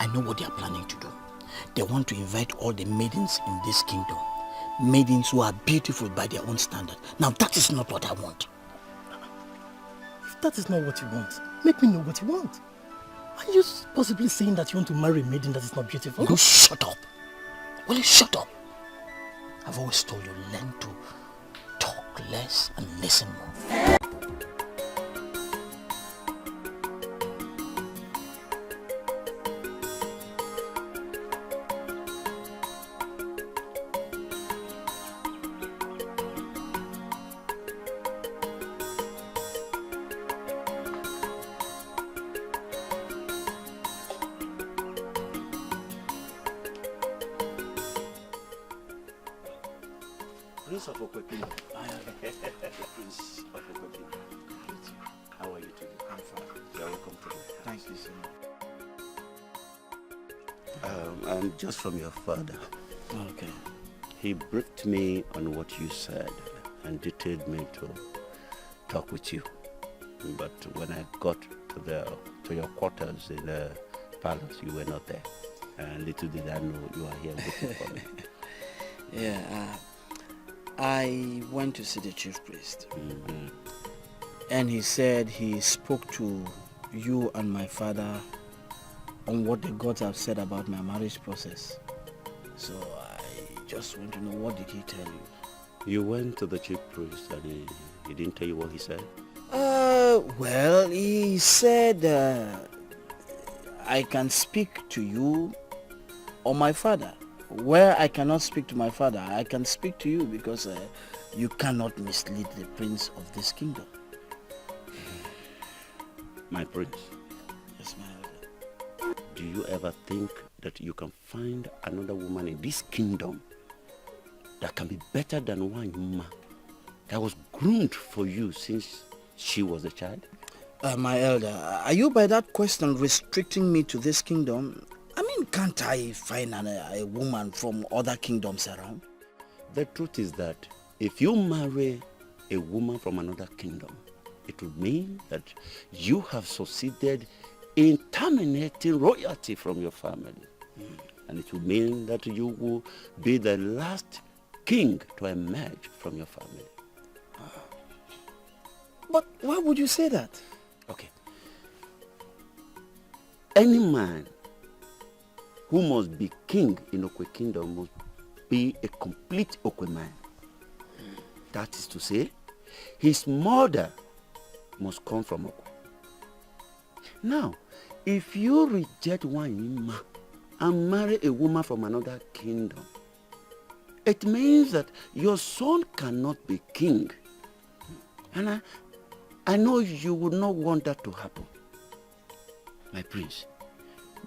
I know what they are planning to do. They want to invite all the maidens in this kingdom. Maidens who are beautiful by their own standard. Now that is not what I want. If that is not what you want, make me know what you want. Are you possibly saying that you want to marry a maiden that is not beautiful? You shut up. Will you shut up? I've always told you, learn to talk less and listen more. Prince of Okwekino. Prince of Okwekino. How are you today? I'm fine. You are welcome today. Thank you so much. I'm just from your father. Okay. He briefed me on what you said and detailed me to talk with you. But when I got to your quarters in the palace, you were not there. And little did I know you are here waiting for me. Yeah, I went to see the chief priest. And he said he spoke to you and my father on what the gods have said about my marriage process. So I just want to know, what did he tell you? You went to the chief priest and he didn't tell you what he said? Well, he said I can speak to you or my father. Where I cannot speak to my father, I can speak to you because you cannot mislead the prince of this kingdom. My prince. Yes, my elder. Do you ever think that you can find another woman in this kingdom that can be better than Wanyuma that was groomed for you since she was a child? My elder, are you by that question restricting me to this kingdom? I mean, can't I find a woman from other kingdoms around? The truth is that if you marry a woman from another kingdom, it would mean that you have succeeded in terminating royalty from your family. And it would mean that you will be the last king to emerge from your family. But why would you say that? Okay. Any man who must be king in Okwe kingdom must be a complete Okwe man. That is to say, his mother must come from Okwe. Now, if you reject Wanyima and marry a woman from another kingdom, it means that your son cannot be king. And I know you would not want that to happen. My prince,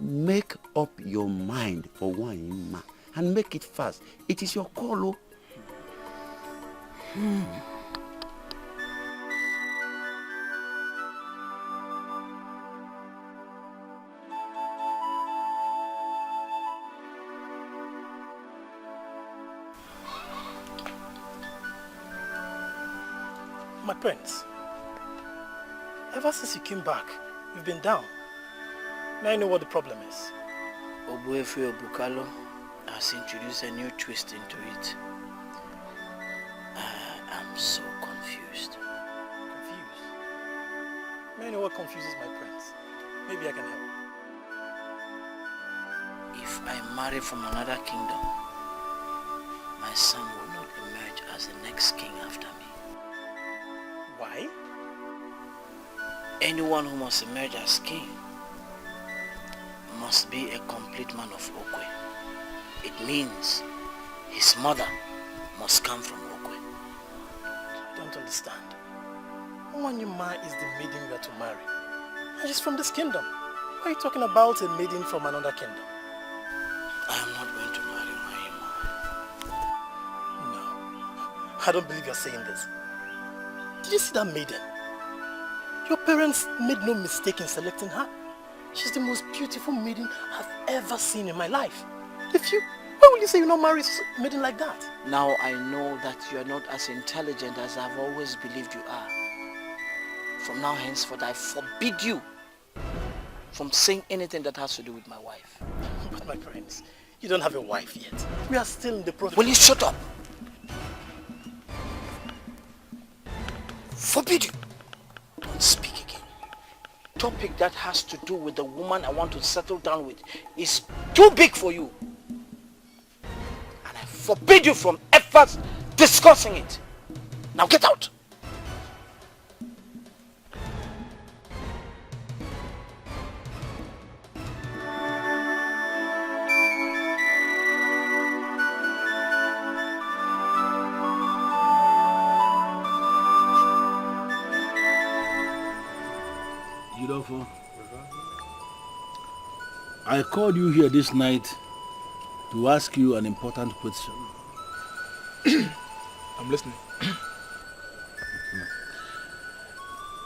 make up your mind for Wanyima and make it fast. It is your call. My prince, ever since you came back, you've been down. Now I know what the problem is. Obuefi Obukalo has introduced a new twist into it. I'm so confused. Confused? Now I know what confuses my prince. Maybe I can help. If I marry from another kingdom, my son will not emerge as the next king after me. Why? Anyone who must emerge as king must be a complete man of Okwe. It means his mother must come from Okwe. I don't understand. Wanyuma is the maiden you are to marry. And she's from this kingdom. Why are you talking about a maiden from another kingdom? I am not going to marry Wanyuma. No. I don't believe you're saying this. Did you see that maiden? Your parents made no mistake in selecting her. She's the most beautiful maiden I've ever seen in my life. Why will you say you not marry a maiden like that? Now I know that you are not as intelligent as I've always believed you are. From now henceforth, I forbid you from saying anything that has to do with my wife. But my friends, you don't have a wife yet. We are still in the process. Will you shut up? Forbid you. Don't speak again. Topic that has to do with the woman I want to settle down with is too big for you. And I forbid you from ever discussing it. Now get out. I called you here this night to ask you an important question. I'm listening.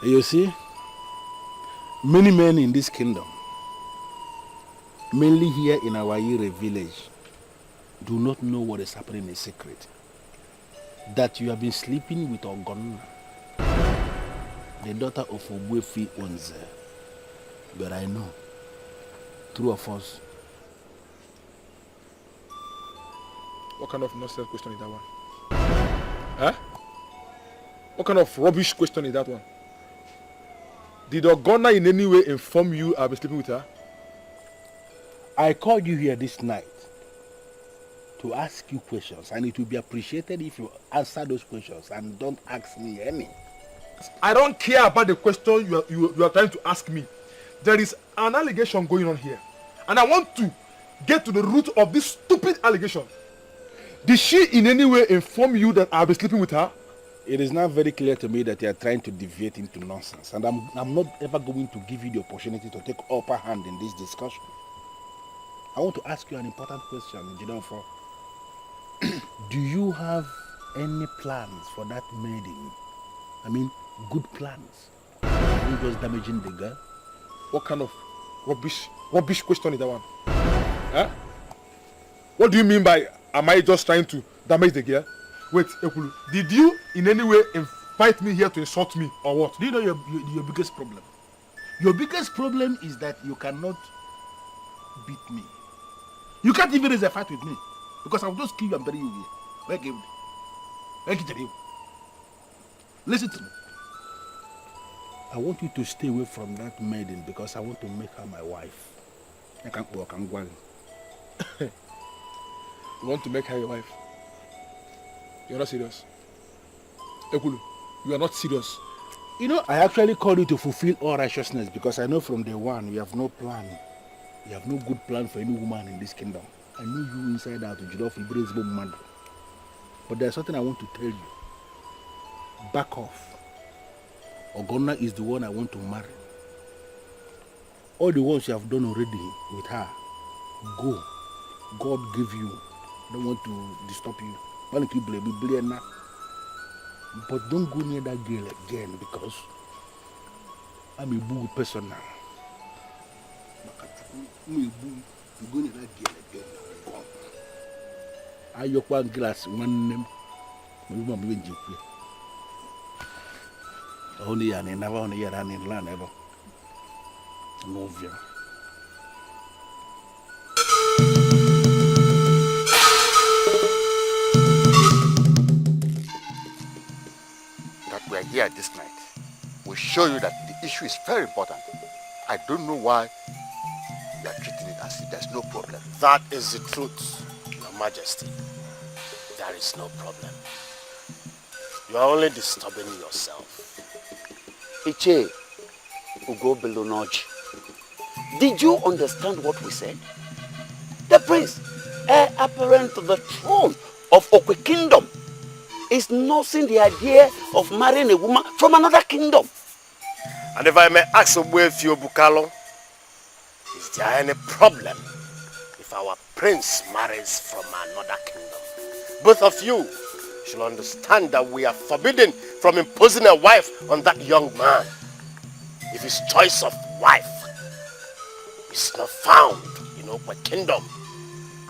You see, many men in this kingdom, mainly here in our Ire village, do not know what is happening in secret. That you have been sleeping with Ogonna, the daughter of Ogwefi Onze. But I know, true or false. What kind of nonsense question is that one? Huh? What kind of rubbish question is that one? Did Ogonna in any way inform you I've been sleeping with her? I called you here this night to ask you questions, and it will be appreciated if you answer those questions and don't ask me any. I don't care about the question you are trying to ask me. There is an allegation going on here, and I want to get to the root of this stupid allegation. Did she in any way inform you that I've been sleeping with her? It is now very clear to me that you are trying to deviate into nonsense, and I'm not ever going to give you the opportunity to take upper hand in this discussion. I want to ask you an important question, Jidonfo. Do you have any plans for that maiden? I mean, good plans? Are you just damaging the girl? What kind of rubbish question is that one? Huh? What do you mean by am I just trying to damage the girl? Wait, Ekulu, did you in any way invite me here to insult me or what? Do you know your biggest problem? Your biggest problem is that you cannot beat me. You can't even raise a fight with me because I'll just kill you and bury you here. Listen to me. I want you to stay away from that maiden because I want to make her my wife. I can't walk and go. You want to make her your wife? You're not serious. Ekulu, you are not serious. You know, I actually called you to fulfill all righteousness because I know from day one you have no plan. You have no good plan for any woman in this kingdom. I know you inside out to Jidof Ibrezbo Mando. But there's something I want to tell you. Back off. Ogonna is the one I want to marry. All the ones you have done already with her, go. God gave you. I don't want to disturb you. But don't go near that girl again because I'm a good person now. You go near that girl again. Go. I your one glass, one name. Only an never on the other in land ever. Move you. That we are here this night will show you that the issue is very important. I don't know why you are treating it as if there's no problem. That is the truth, Your Majesty. There is no problem. You are only disturbing yourself. Iche Ugo Belonoji, did you understand what we said? The prince, heir apparent to the throne of Okwe Kingdom, is nursing the idea of marrying a woman from another kingdom. And if I may ask Ogwefi Bukalo, is there any problem if our prince marries from another kingdom? Both of you should understand that we are forbidden from imposing a wife on that young man. If his choice of wife is not found in Okwe Kingdom,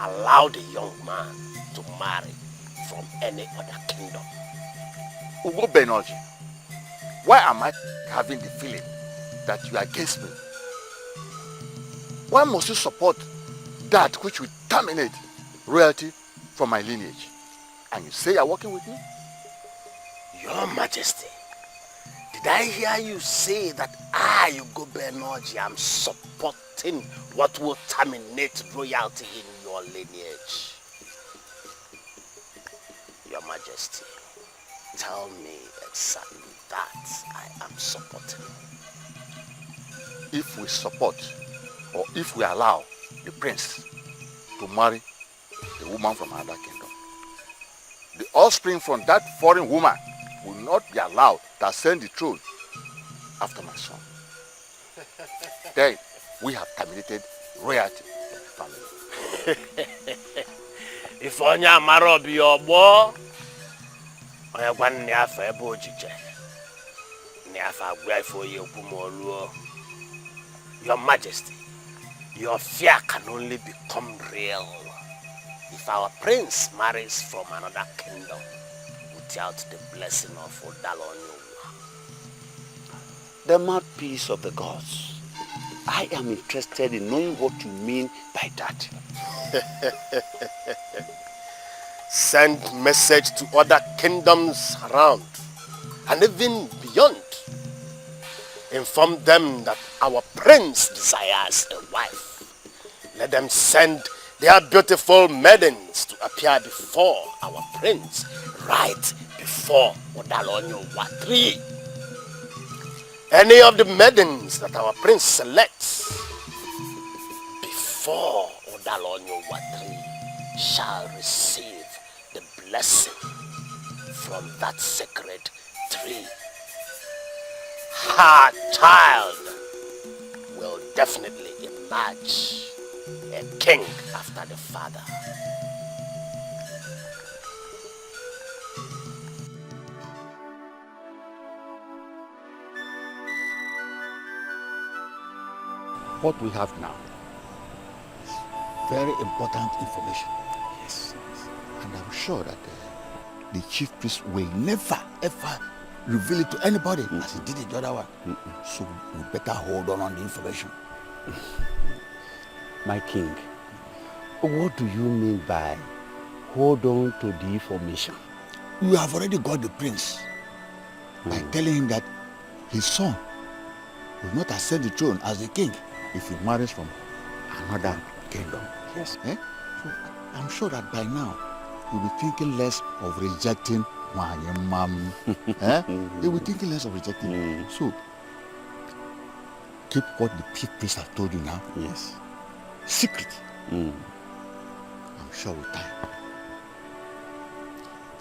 allow the young man to marry from any other kingdom. Ugo Benoji, why am I having the feeling that you are against me? Why must you support that which will terminate royalty from my lineage? And you say you're working with me? Your Majesty, did I hear you say that I, Ugo Benoji, am supporting what will terminate royalty in your lineage? Your Majesty, tell me exactly that I am supporting. If we support or if we allow the prince to marry the woman from another kingdom, the offspring from that foreign woman will not be allowed to ascend the throne after my son. Then we have terminated royalty in the family. If Onya Maro be your boy, Onya Gwan Niafa Ebo Jije, Niafa Gwai for you Kumoluo. Your Majesty, your fear can only become real if our prince marries from another kingdom without the blessing of Odalonyo. The mouthpiece of the gods. I am interested in knowing what you mean by that. Send message to other kingdoms around and even beyond. Inform them that our prince desires a wife. Let them send their beautiful maidens to appear before our prince, right before Odalonyo Watri. Any of the maidens that our prince selects before Odalonyo Watri shall receive the blessing from that sacred tree. Her child will definitely emerge a king after the father. What we have now is very important information. Yes. And I'm sure that the chief priest will never ever reveal it to anybody as he did the other one. So we better hold on the information. My king, what do you mean by hold on to the information? You have already got the prince by telling him that his son will not ascend the throne as the king if he marries from another kingdom. Yes. So I'm sure that by now you'll be thinking less of rejecting my mom. You'll be thinking less of rejecting. So keep what the chief priest have told you now. Yes. Secret. I'm sure with time,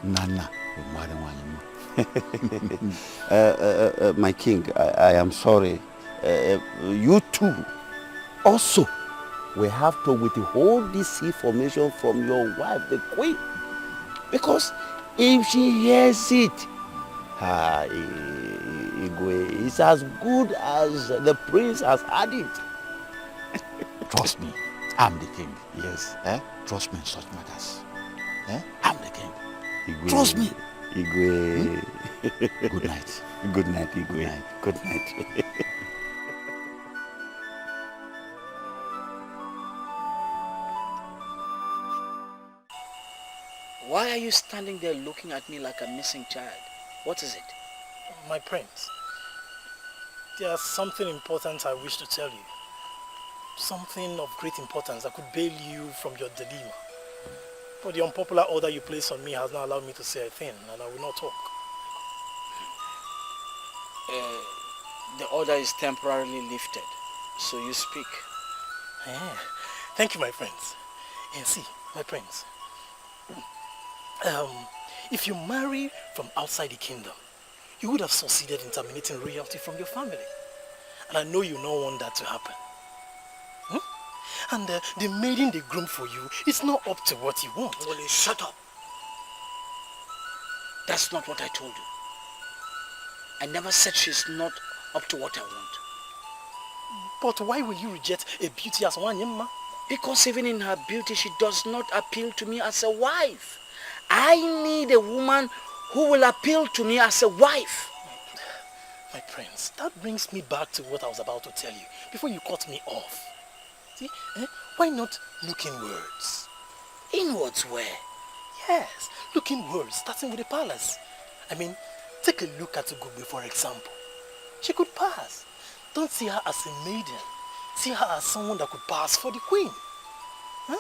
Nana will marry Wanyama. My king, I am sorry. You too also will have to withhold this information from your wife, the queen. Because if she hears it, Igwe, it's as good as the prince has had it. Trust me, I'm the king. Yes. Trust me in such matters. I'm the king. Igwe. Trust me. Igwe. Good night. Good night, Igwe. Good night. Why are you standing there looking at me like a missing child? What is it? My prince, there's something important I wish to tell you. Something of great importance that could bail you from your dilemma. But the unpopular order you placed on me has not allowed me to say a thing, and I will not talk. The order is temporarily lifted, so you speak. Thank you, my friends. And see, my prince, if you marry from outside the kingdom, you would have succeeded in terminating royalty from your family. And I know you don't want that to happen. And the maiden they groomed for you, it's not up to what you want. Well, shut up. That's not what I told you. I never said she's not up to what I want. But why will you reject a beauty as Wanyama? Because even in her beauty, she does not appeal to me as a wife. I need a woman who will appeal to me as a wife. My prince, that brings me back to what I was about to tell you before you cut me off. See, why not look inwards? Inwards where? Yes, look inwards, starting with the palace. I mean, take a look at Ugogbe, for example. She could pass. Don't see her as a maiden. See her as someone that could pass for the queen. Huh?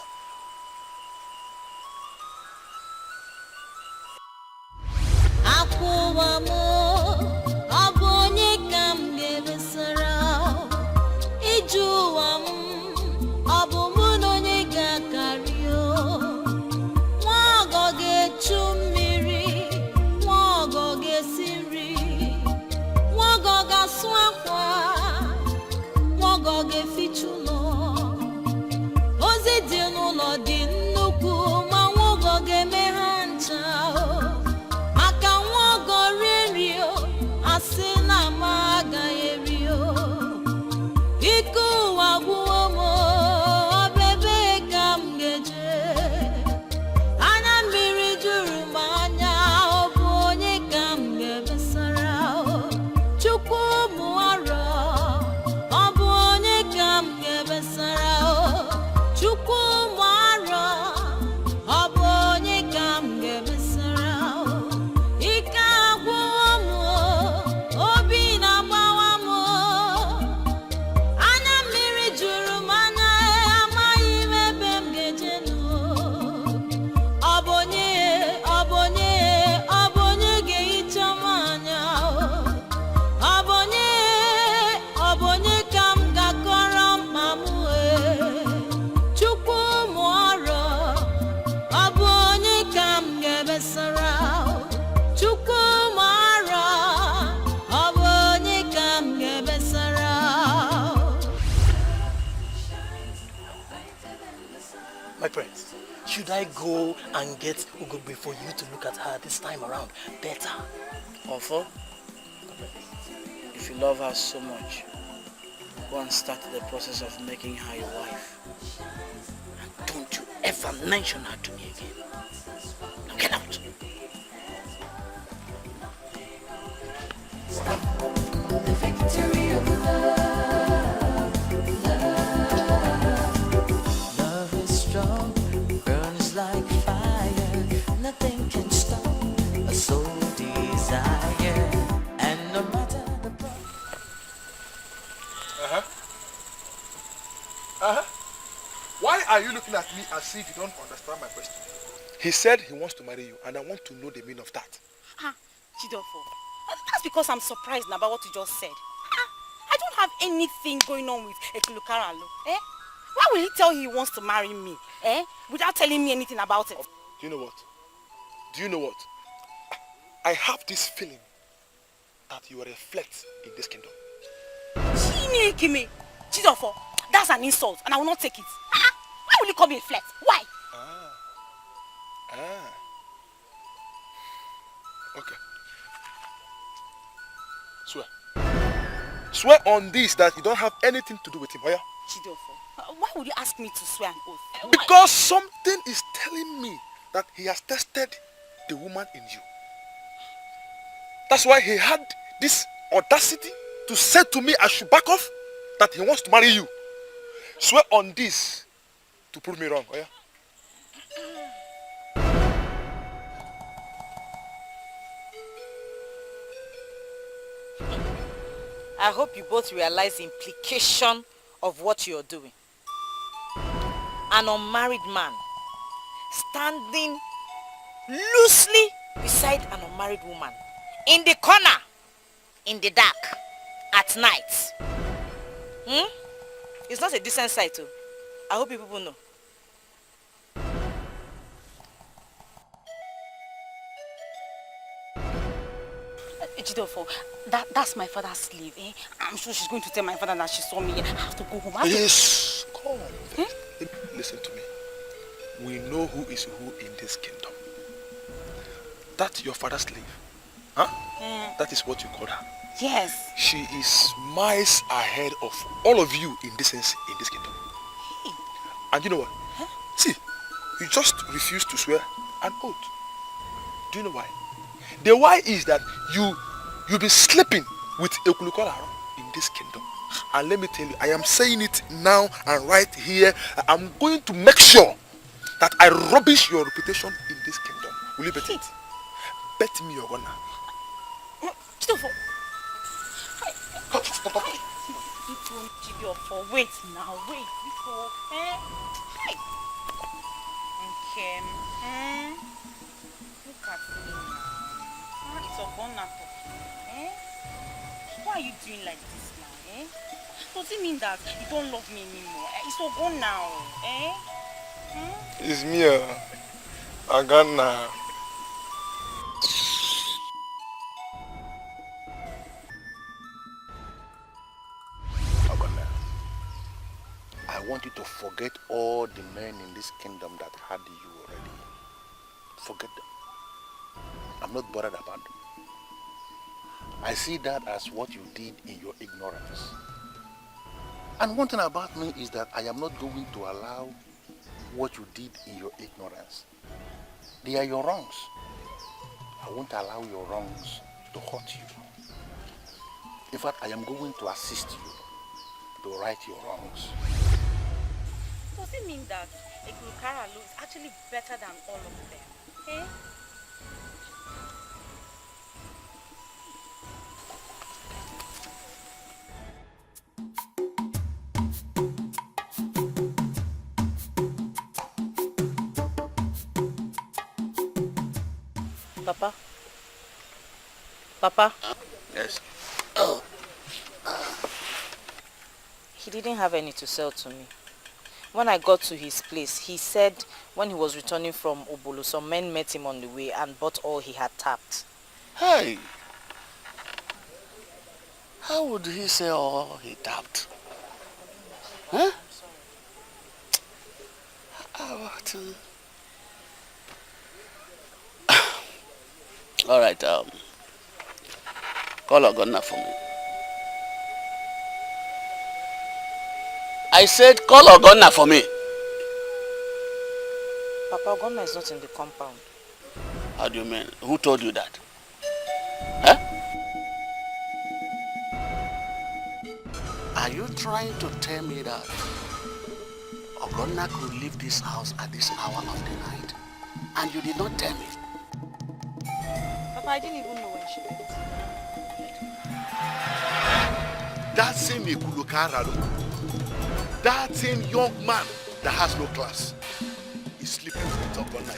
My prince, should I go and get Ugogbe for you to look at her this time around better? Offer? If you love her so much, go and start the process of making her your wife. And don't you ever mention her to me again. Now get out. The victory of love is strong, burns like fire. Nothing can stop a soul desire, and no matter the Why are you looking at me as if you don't understand my question? He said he wants to marry you, and I want to know the meaning of that. Chidofo, that's because I'm surprised about what you just said. I don't have anything going on with Ekulukaralo. Why will he tell he wants to marry me? Without telling me anything about it? Do you know what? Do you know what? I have this feeling that you reflect in this kingdom. Kimi, Chidofo, that's an insult, and I will not take it. Why will you call me a flex? Why? Okay. Swear. Swear on this that you don't have anything to do with him, Oya. Chidofo, why would you ask me to swear an oath? Because something is telling me that he has tested the woman in you. That's why he had this audacity to say to me, I should back off, that he wants to marry you. Swear on this to prove me wrong, Oya. I hope you both realize the implication of what you're doing. An unmarried man standing loosely beside an unmarried woman in the corner, in the dark, at night. It's not a decent sight too. I hope you people know. Chidofo, that's my father's slave. I'm sure she's going to tell my father that she saw me. I have to go home. Yes, come on. Listen to me. We know who is who in this kingdom. That's your father's slave. That is what you call her. Yes. She is miles ahead of all of you in this kingdom. Hey. And you know what? See, you just refuse to swear an oath. Do you know why? The why is that you've been sleeping with Ekulukola in this kingdom. And let me tell you, I am saying it now and right here. I'm going to make sure that I rubbish your reputation in this kingdom. Will you bet it? Bet me your honor. Stop. Wait now, wait. Before, Hey. Okay. Look at me now. It's Ogonna talking. Why are you doing like this now? Does it mean that you don't love me anymore? It's Ogonna now. It's me, Agana. Agana, I want you to forget all the men in this kingdom that had you already. Forget them. I'm not bothered about them. I see that as what you did in your ignorance. And one thing about me is that I am not going to allow what you did in your ignorance. They are your wrongs. I won't allow your wrongs to hurt you. In fact, I am going to assist you to right your wrongs. Does it mean that Eglukara is actually better than all of them? Papa? Yes. He didn't have any to sell to me. When I got to his place, he said when he was returning from Obolo, some men met him on the way and bought all he had tapped. Hey! How would he say all he tapped? Huh? All right, call Ogonna for me. I said call Ogonna for me. Papa, Ogonna is not in the compound. How do you mean? Who told you that? Huh? Are you trying to tell me that Ogonna could leave this house at this hour of the night and you did not tell me? Papa, I didn't even know when she went. That same Ekulukara, that same young man that has no class is sleeping with Ogonna.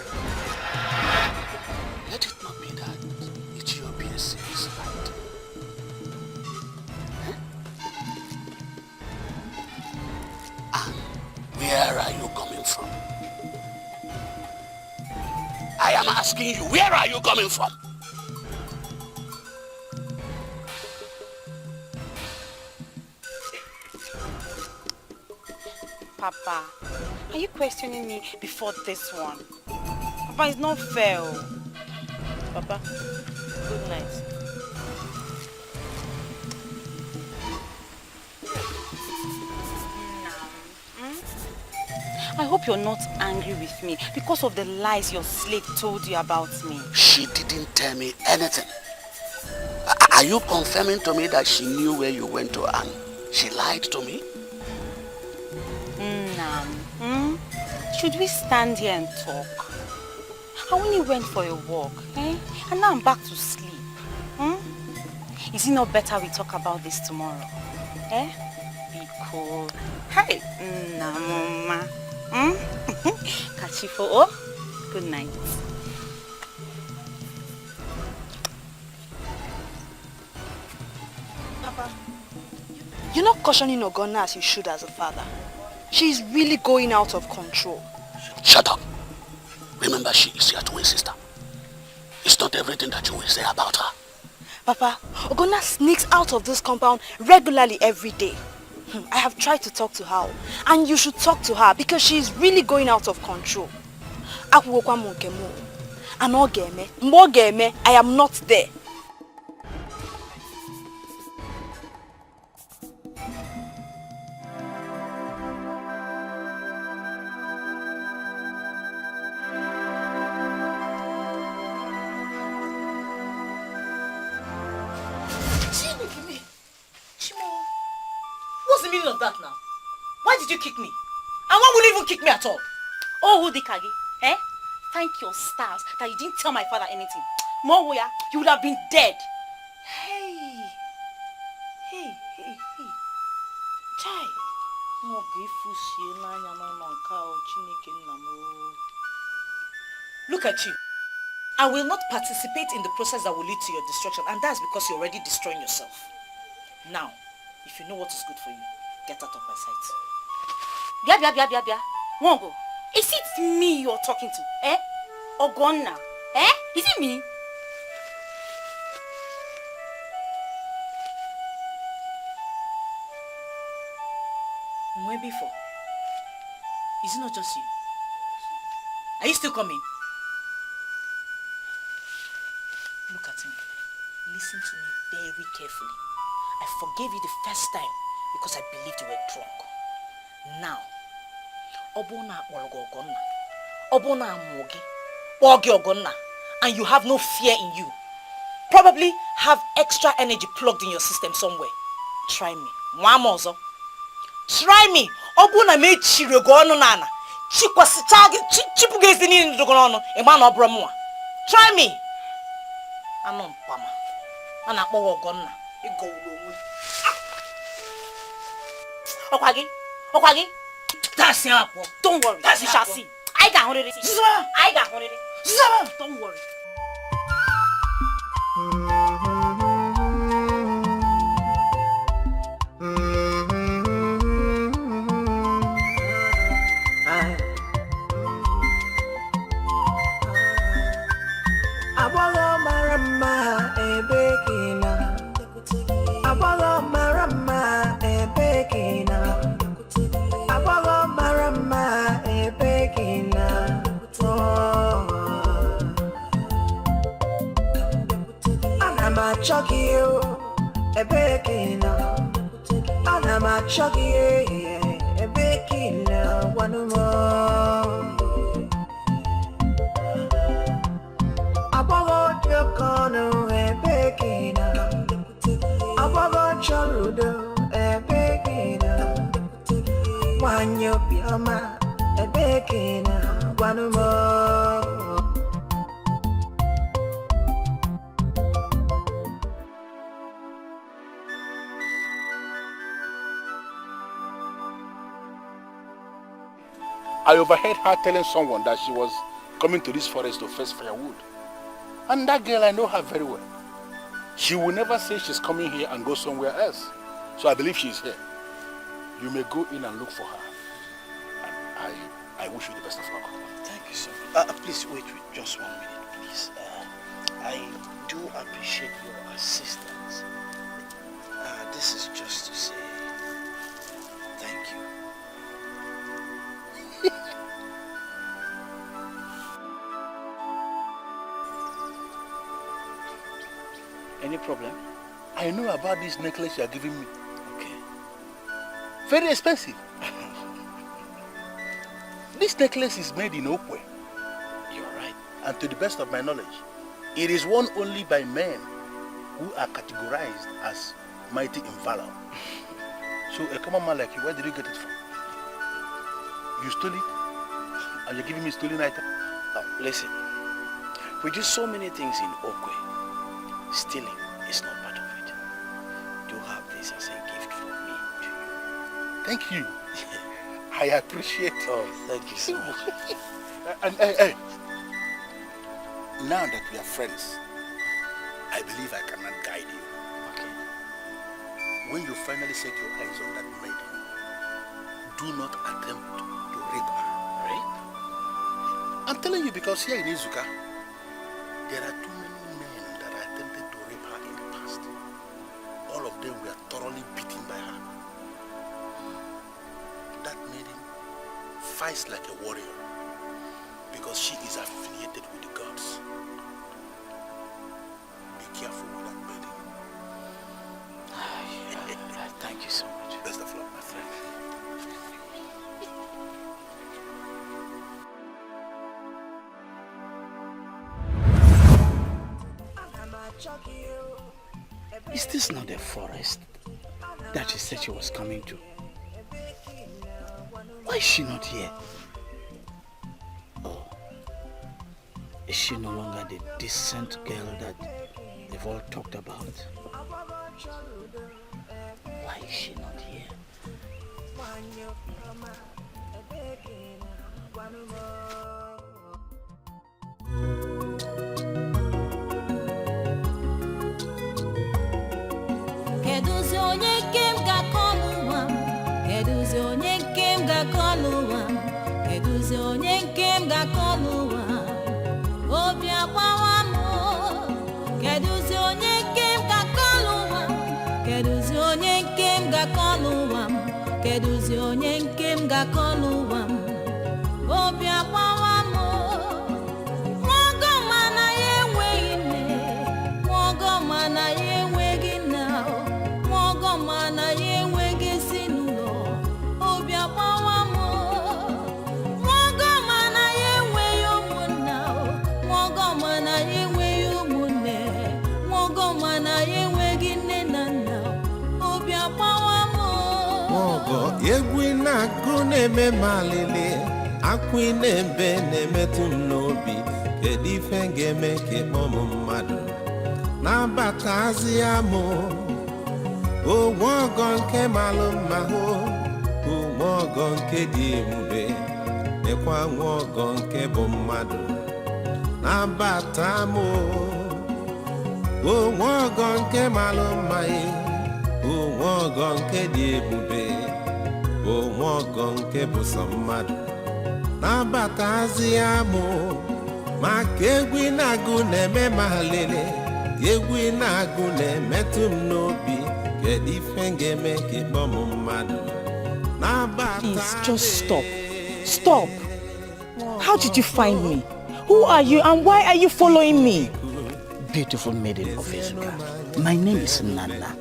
Let it not be that Ethiopia is right. And where are you coming from? I am asking you, where are you coming from? Papa, are you questioning me before this one? Papa, it's not fair. Papa, good night. I hope you're not angry with me because of the lies your slave told you about me. She didn't tell me anything. Are you confirming to me that she knew where you went to and she lied to me? Should we stand here and talk? I only went for a walk, and now I'm back to sleep. Is it not better we talk about this tomorrow? Be cool. Hey, mama. Kachifo, good night. Papa, you're not cautioning Ogonna as you should as a father. She's really going out of control. Shut up. Remember, she is your twin sister. It's not everything that you will say about her. Papa, Ogonna sneaks out of this compound regularly every day. I have tried to talk to her, and you should talk to her because she is really going out of control. I am not there. the meaning of that now? Why did you kick me? And why would you even kick me at all? Oh, Hudikagi, eh? Thank your stars that you didn't tell my father anything. Mowoya, you would have been dead. Hey. Chai. Look at you. I will not participate in the process that will lead to your destruction, and that's because you're already destroying yourself. Now, if you know what is good for you, get out of my sight. Bia. Wongo, is it me you're talking to? Eh? Ogonna? Eh? Is it me? Where before? Is it not just you? Are you still coming? Look at me. Listen to me very carefully. I forgave you the first time because I believed you were drunk. Now, and you have no fear in you. Probably have extra energy plugged in your system somewhere. Try me. One more. Try me. Obuna me chirego onu nana. Chikwasitage chipugezi ni ndogo onu. Imana obromo. Try me. Ano mpama. Ana akpo ogonna. Igo ulo onwe. Okwagi. That's your apple. Don't worry. We shall see. I got 100. I got 100. Don't worry. Chucky, a baking, and I'm a chucky, a baking, one more. About your corner, a baking, about Charudo, a baking, one your pyjama, a baking, one more. I overheard her telling someone that she was coming to this forest to fetch firewood. And that girl, I know her very well. She will never say she's coming here and go somewhere else. So I believe she's here. You may go in and look for her. And I wish you the best of luck. Thank you, sir. Please wait just 1 minute, please. I do appreciate your assistance. This is just to say thank you. Any problem? I know about this necklace you are giving me. Okay. Very expensive. This necklace is made in Okwe. You're right. And to the best of my knowledge, it is worn only by men who are categorized as mighty in valor. So a common man like you, where did you get it from? You stole it? And you're giving me stolen item? Now, listen. We do so many things in Okwe. Stealing is not part of it. Do have this as a gift from me to you. Thank you. I appreciate it. Oh, thank you so much. And hey, now that we are friends, I believe I cannot guide you. Okay. When you finally set your eyes on that maiden, do not attempt to rape her. Rape? I'm telling you because here in Izuka, there are too many men that attempted to rape her in the past. All of them were thoroughly beaten by her. That maiden fights like a warrior because she is affiliated with the gods. Be careful with that maiden. Thank you so much. Best of luck, my friend. Is this not the forest that she said she was coming to? Why is she not here? Oh, is she no longer the decent girl that they've all talked about? Why is she not here? Keduzi onye kem ga-akọlụwa m? Keduzi onye kem ga-akọlụwa m? Keduzi onye kem ga-akọlụwa m? Obi agbawa m. Keduzi onye kem ga-akọlụwa m? Keduzi onye kem ga-akọlụwa m? Keduzi onye kem ga-akọlụwa m? Obi agbawa m. Nwogo mana ya enweghị nne, nwogo mana ya enweghị nna, nwogo mana ya enweghị ezinụlọ. Obi agbawa m. Nwogo mana ya enweghị ụmụnna, nwogo mana ya enweghị ụmụnne, nwogo mana ya enweghị nne na nna. Obi agbawa m. Nwogo egwu na-agụ na-eme m alịlị, akwa ị na-ebe na-emetụ m n'obi. Kedu ife ga-eme ka ịkpọ m mmadụ na-abatazi ya m? Onwe ọgọ nke malụ mma hụ, onwe ọgọ nke dị ebube, nekwa nwa ọgọ nke bụ mmadụ na-abata m. Onwe ọgọ nke malụ mma ye, onwe ọgọ nke dị ebube, onwe ọgọ nke bụ sọ mmadụ na-abatazi ya m. Maka egwu ị na-agụ na-eme m alịlị, egwu ị na-agụ na-emetụ m n'obi. Kedu ife ga-eme ka ịkpọ m mmadụ na-abata? Please, just stop. Stop. How did you find me? Who are you and why are you following me? Beautiful maiden of Ezuka, my name is Nana.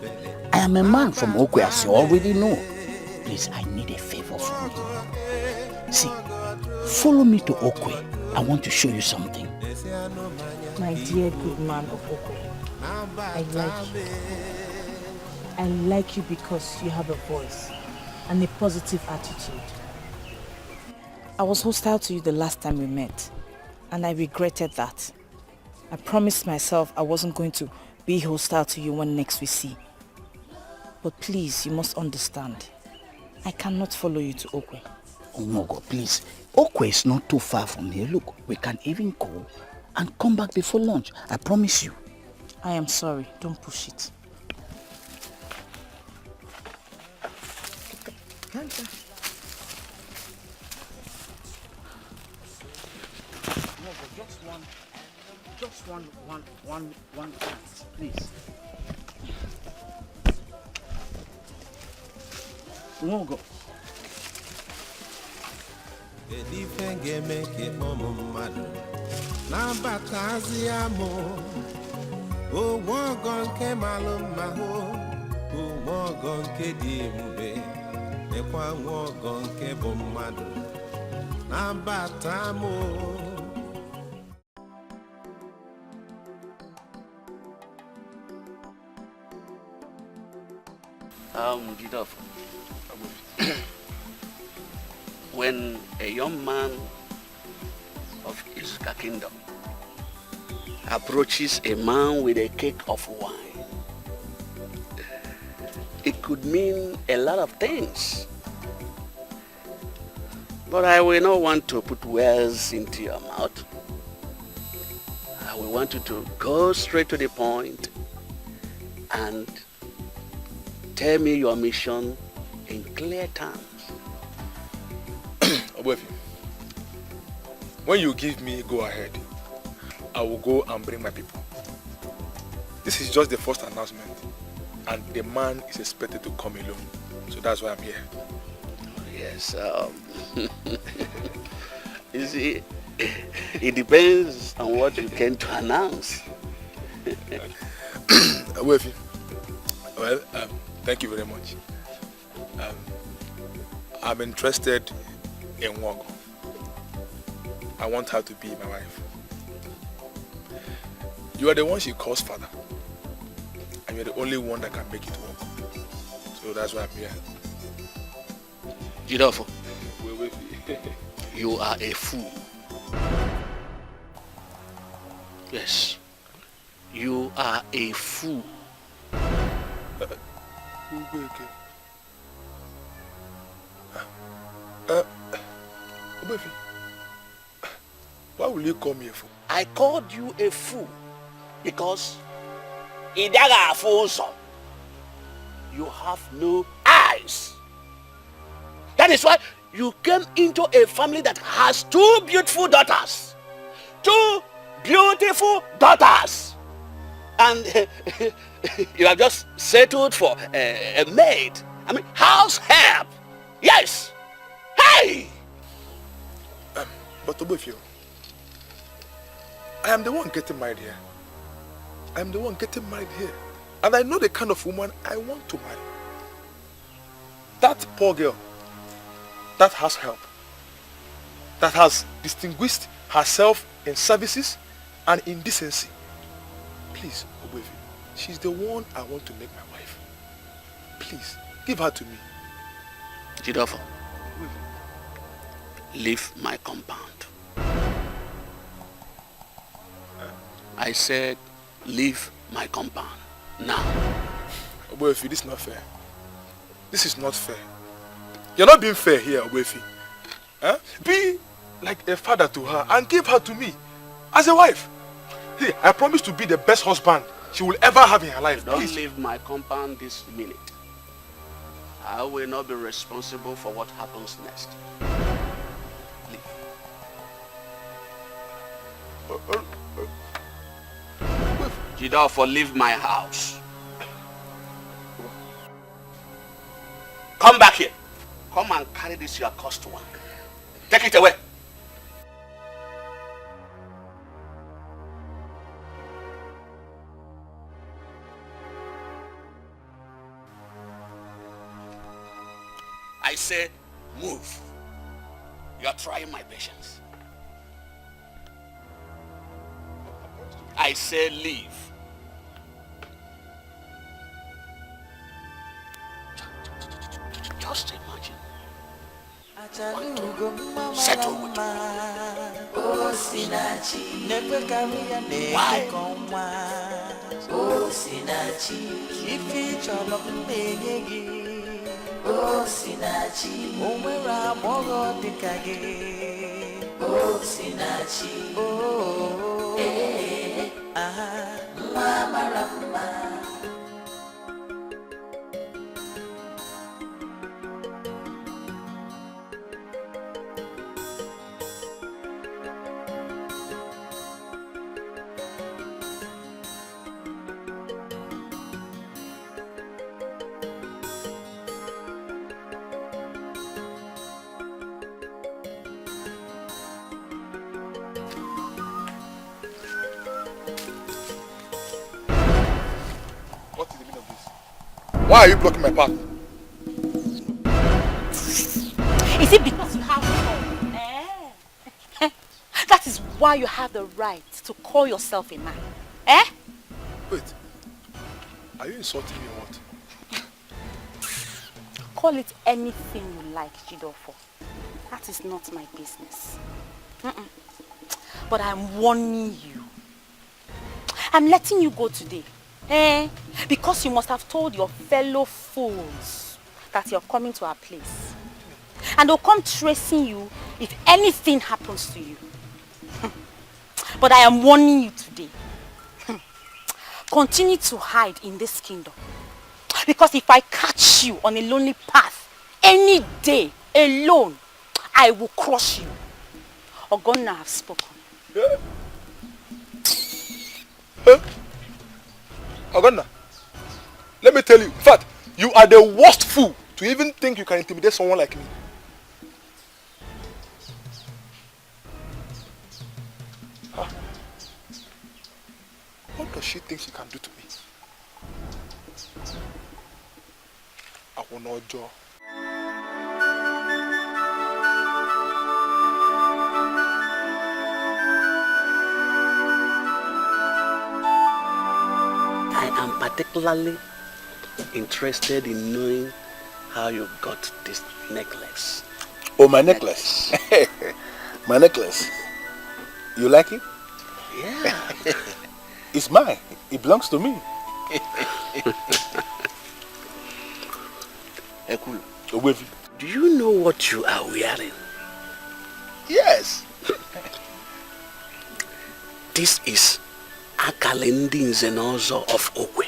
I am a man from Okwe, as you already know. Please, I need a favor from you. See, follow me to Okwe. I want to show you something. My dear good man of Okwe, I like you. I like you because you have a voice and a positive attitude. I was hostile to you the last time we met, and I regretted that. I promised myself I wasn't going to be hostile to you when next we see. But please, you must understand, I cannot follow you to Okwe. Oh no, God, please. Okwe is not too far from here. Look, we can even go and come back before lunch. I promise you. I am sorry. Don't push it. Just one chance, please. No, go. Kedu ife ga-eme ka ịkpọ m mmadụ na-abatazi ya m? Onwe ọgọ nke malụ mma hụ, onwe ọgọ nke dị ebube, nekwa nwa ọgọ nke bụ mmadụ na-abata m. When a young man of Izuka kingdom approaches a man with a cake of wine, it could mean a lot of things. But I will not want to put words into your mouth. I will want you to go straight to the point and tell me your mission in clear terms. When you give me go ahead, I will go and bring my people. This is just the first announcement, and the man is expected to come alone. So that's why I'm here. Yes, you see, it depends on what you came to announce. Well, thank you very much. I'm interested in Nwogo. I want her to be my wife. You are the one she calls father, and you're the only one that can make it work. So that's why I'm here. Jidofo. Wait. You are a fool. Yes. You are a fool. Why will you call me a fool? I called you a fool because you have no eyes. That is why you came into a family that has two beautiful daughters. Two beautiful daughters. And you have just settled for a maid. I mean, house help. Yes. Hey! But Obefio, I am the one getting married here. I am the one getting married here. And I know the kind of woman I want to marry. That poor girl, that has help, that has distinguished herself in services and in decency. Please, Obefio, she's the one I want to make my wife. Please, give her to me. Jidofo, leave my compound. I said, leave my compound now. Obefio, this is not fair. This is not fair. You're not being fair here, Obefio. Huh? Be like a father to her and give her to me as a wife. See, I promise to be the best husband she will ever have in her life. Don't Please. leave my compound this minute. I will not be responsible for what happens next. Leave. Jidofo, leave my house. Come back here. Come and carry this your cursed one. Take it away. I said, move. You are trying my patience. I said, leave. Just imagine. Settle with me. Why? What is the meaning of this? Why are you blocking my path? Is it because you have That is why you have the right to call yourself a man. Eh? Wait. Are you insulting me or what? Call it anything you like, Jidofo. That is not my business. But I'm warning you. I'm letting you go today. Because you must have told your fellow fools that you're coming to our place. And they'll come tracing you if anything happens to you. But I am warning you today. Continue to hide in this kingdom. Because if I catch you on a lonely path any day alone, I will crush you. Ogonna have spoken. Ogonna, let me tell you, in fact, you are the worst fool to even think you can intimidate someone like me. Huh? What does she think she can do to me? I will not jaw. I am particularly interested in knowing how you got this necklace. Oh, my necklace. My necklace. You like it? Yeah. It's mine. It belongs to me. Ekulu, Owefi. do you know what you are wearing? Yes. This is Akalendi Nzenozo of Okwe.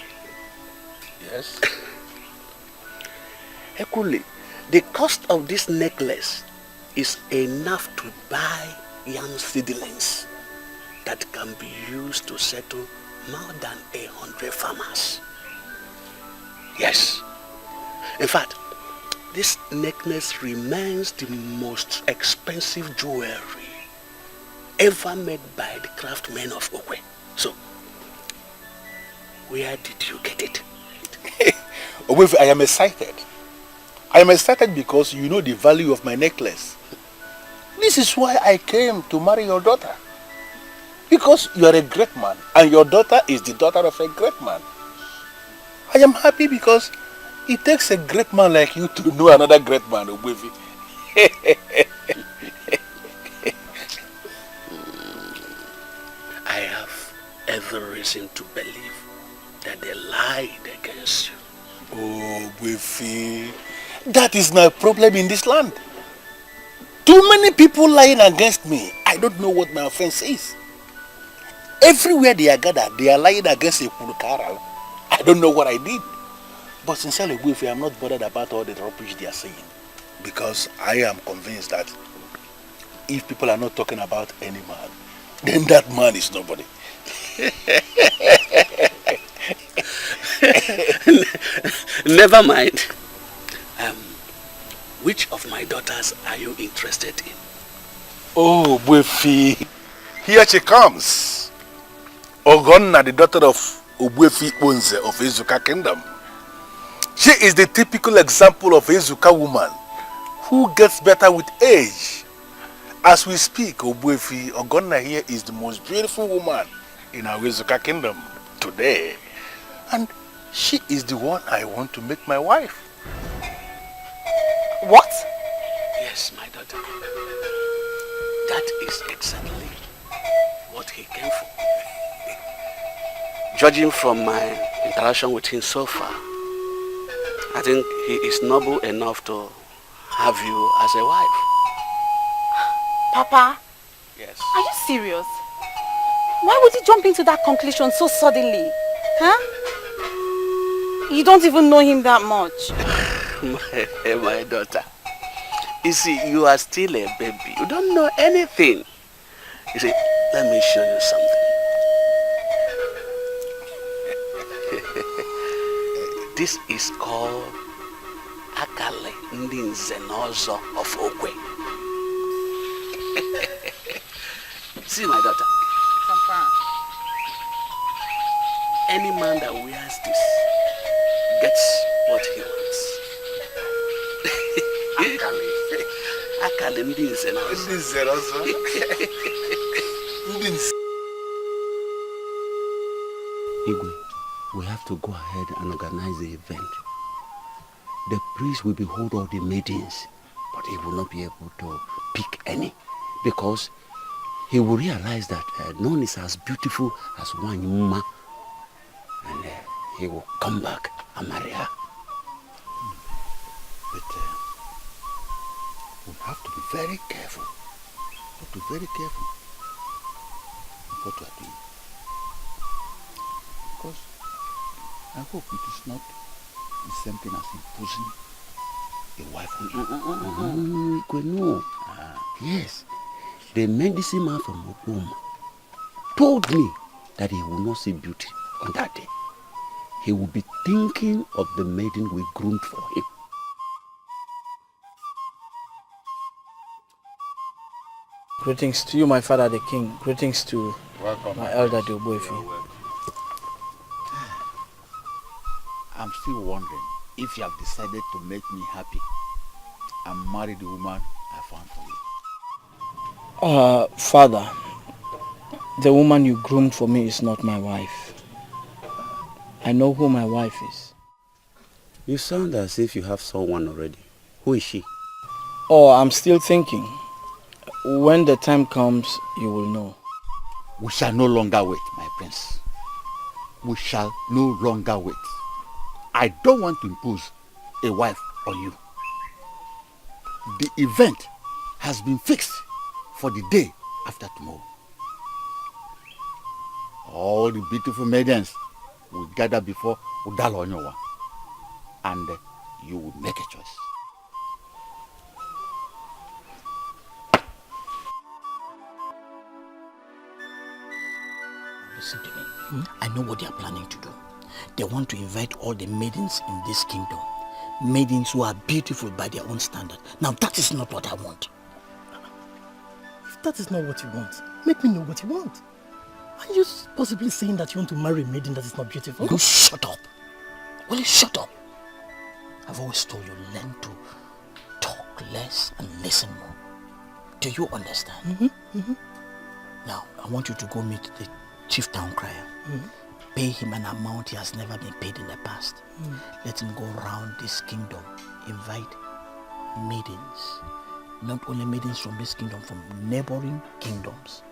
Yes. Ekule, the cost of this necklace is enough to buy yam seedlings that can be used to settle more than 100 farmers. Yes. In fact, this necklace remains the most expensive jewelry ever made by the craftsmen of Okwe. So, where did you get it? Owefi, I am excited. I am excited because you know the value of my necklace. This is why I came to marry your daughter. Because you are a great man and your daughter is the daughter of a great man. I am happy because it takes a great man like you to know another great man, Owefi. I have every reason to believe that they lied against you. Oh, Owefi, that is my problem in this land. Too many people lying against me. I don't know what my offense is. Everywhere they are gathered, they are lying against a Pulukara. I don't know what I did. But sincerely, Owefi, I'm not bothered about all the rubbish they are saying. Because I am convinced that if people are not talking about any man, then that man is nobody. Never mind. Which of my daughters are you interested in? Oh, Owefi, here she comes. Ogonna, the daughter of Owefi Onze of Ezuka Kingdom. She is the typical example of Ezuka woman who gets better with age. As we speak, Owefi, Ogonna here is the most beautiful woman in our Ezuka Kingdom today. And she is the one I want to make my wife. What? Yes, my daughter. That is exactly what he came for. Judging from my interaction with him so far, I think he is noble enough to have you as a wife. Papa? Yes. Are you serious? Why would you jump into that conclusion so suddenly? Huh? You don't even know him that much. my daughter. You see, you are still a baby. You don't know anything. You see, let me show you something. This is called Akale Ndi Nzenozo of Okwe. See, my daughter. Papa. Any man that wears this gets what he wants. Akale Ndi Nzenozo. Igwe, we have to go ahead and organize the event. The priest will behold all the maidens, but he will not be able to pick any because he will realize that none is as beautiful as one Yuma, and he will come back and marry her. But we have to be very careful. We have to be very careful what we are doing. Because I hope it is not the same thing as imposing a wife on you. No. Yes. The medicine man from Oklahoma told me that he will not see beauty on that day. He will be thinking of the maiden we groomed for him. Greetings to you, my father the king. Greetings to my elder the Obuefi. I'm still wondering if you have decided to make me happy and marry the woman I found for you. Father, the woman you groomed for me is not my wife. I know who my wife is. You sound as if you have someone already. Who is she? Oh, I'm still thinking. When the time comes, you will know. We shall no longer wait, my prince. We shall no longer wait. I don't want to impose a wife on you. The event has been fixed for the day after tomorrow. All the beautiful maidens will gather before Udalo Onyowa, and you will make a choice. Listen to me. I know what they are planning to do. They want to invite all the maidens in this kingdom. Maidens who are beautiful by their own standard. Now that is not what I want. If that is not what you want, make me know what you want. Are you possibly saying that you want to marry a maiden that is not beautiful? You shut up. Will you shut up? I've always told you, learn to talk less and listen more. Do you understand? Now, I want you to go meet the chief town crier. Pay him an amount he has never been paid in the past. Let him go around this kingdom, invite maidens. Not only maidens from this kingdom, from neighboring kingdoms.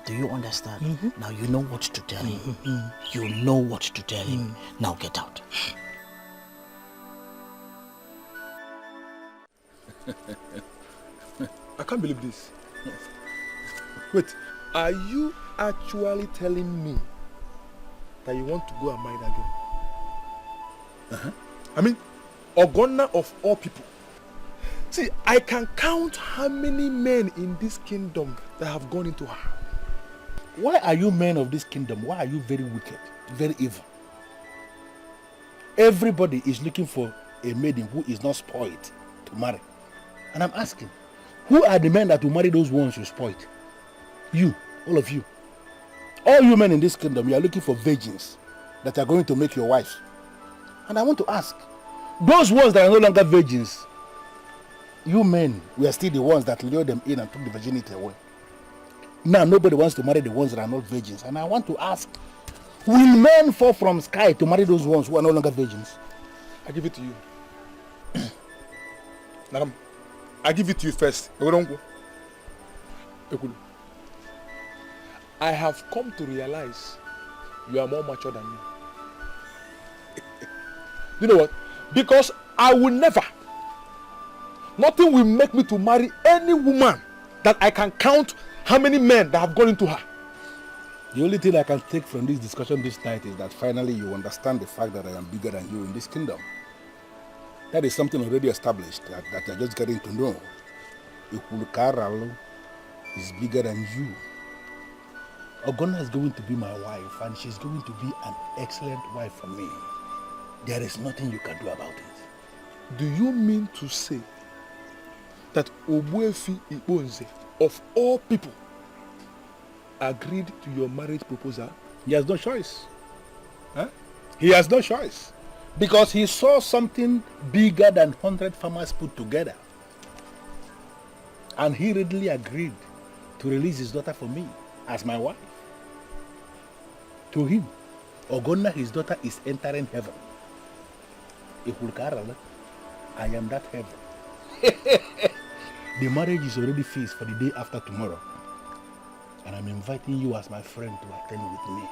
Do you understand? Now you know what to tell him. You know what to tell him. Now get out. I can't believe this. Wait, are you actually telling me that you want to go and marry that girl? I mean, Ogonna of all people. See, I can count how many men in this kingdom that have gone into her. Why are you men of this kingdom? Why are you very wicked, very evil? Everybody is looking for a maiden who is not spoiled to marry. And I'm asking, who are the men that will marry those ones you spoiled? You, all of you. All you men in this kingdom, you are looking for virgins that are going to make your wife. And I want to ask, those ones that are no longer virgins, you men, we are still the ones that lure them in and took the virginity away. Now nobody wants to marry the ones that are not virgins. And I want to ask, will men fall from sky to marry those ones who are no longer virgins? I give it to you. Madam, I give it to you first. I have come to realize you are more mature than me. You know what? Because I will never, nothing will make me to marry any woman that I can count how many men that have gone into her. The only thing I can take from this discussion this night is that finally you understand the fact that I am bigger than you in this kingdom. That is something already established that you're just getting to know. Ikulukaralu is bigger than you. Ogonna is going to be my wife and she's going to be an excellent wife for me. There is nothing you can do about it. Do you mean to say that Obuefi Ibonze, of all people, agreed to your marriage proposal? He has no choice. He has no choice. Because he saw something bigger than 100 farmers put together. And he readily agreed to release his daughter for me as my wife. To him, Ogonna, his daughter, is entering heaven. I am that heaven. The marriage is already fixed for the day after tomorrow. And I'm inviting you as my friend to attend with me.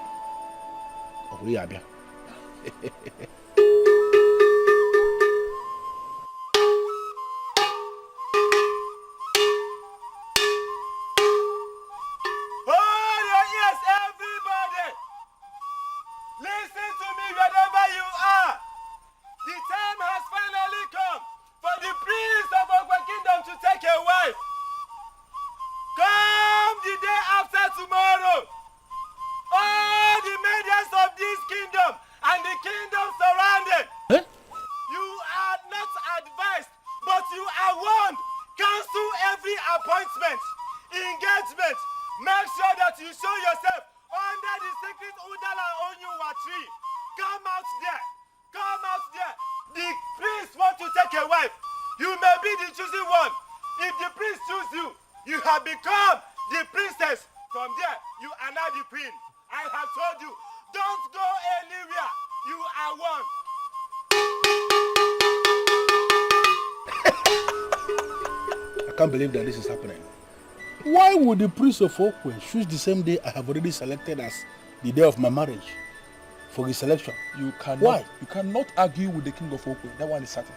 I can't believe that this is happening. Why would the priest of Okwe choose the same day I have already selected as the day of my marriage for his selection? You cannot. Why? You cannot argue with the king of Okwe. That one is certain.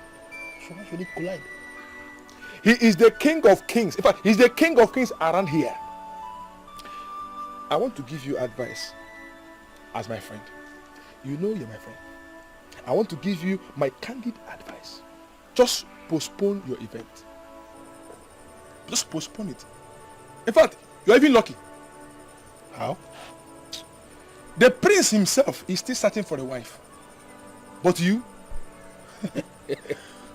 So why should it collide? He is the king of kings. In fact, he's the king of kings around here. I want to give you advice as my friend. You know you're my friend. I want to give you my candid advice. Just postpone your event. Just postpone it. In fact, you're even lucky. How? The prince himself is still searching for a wife. But you,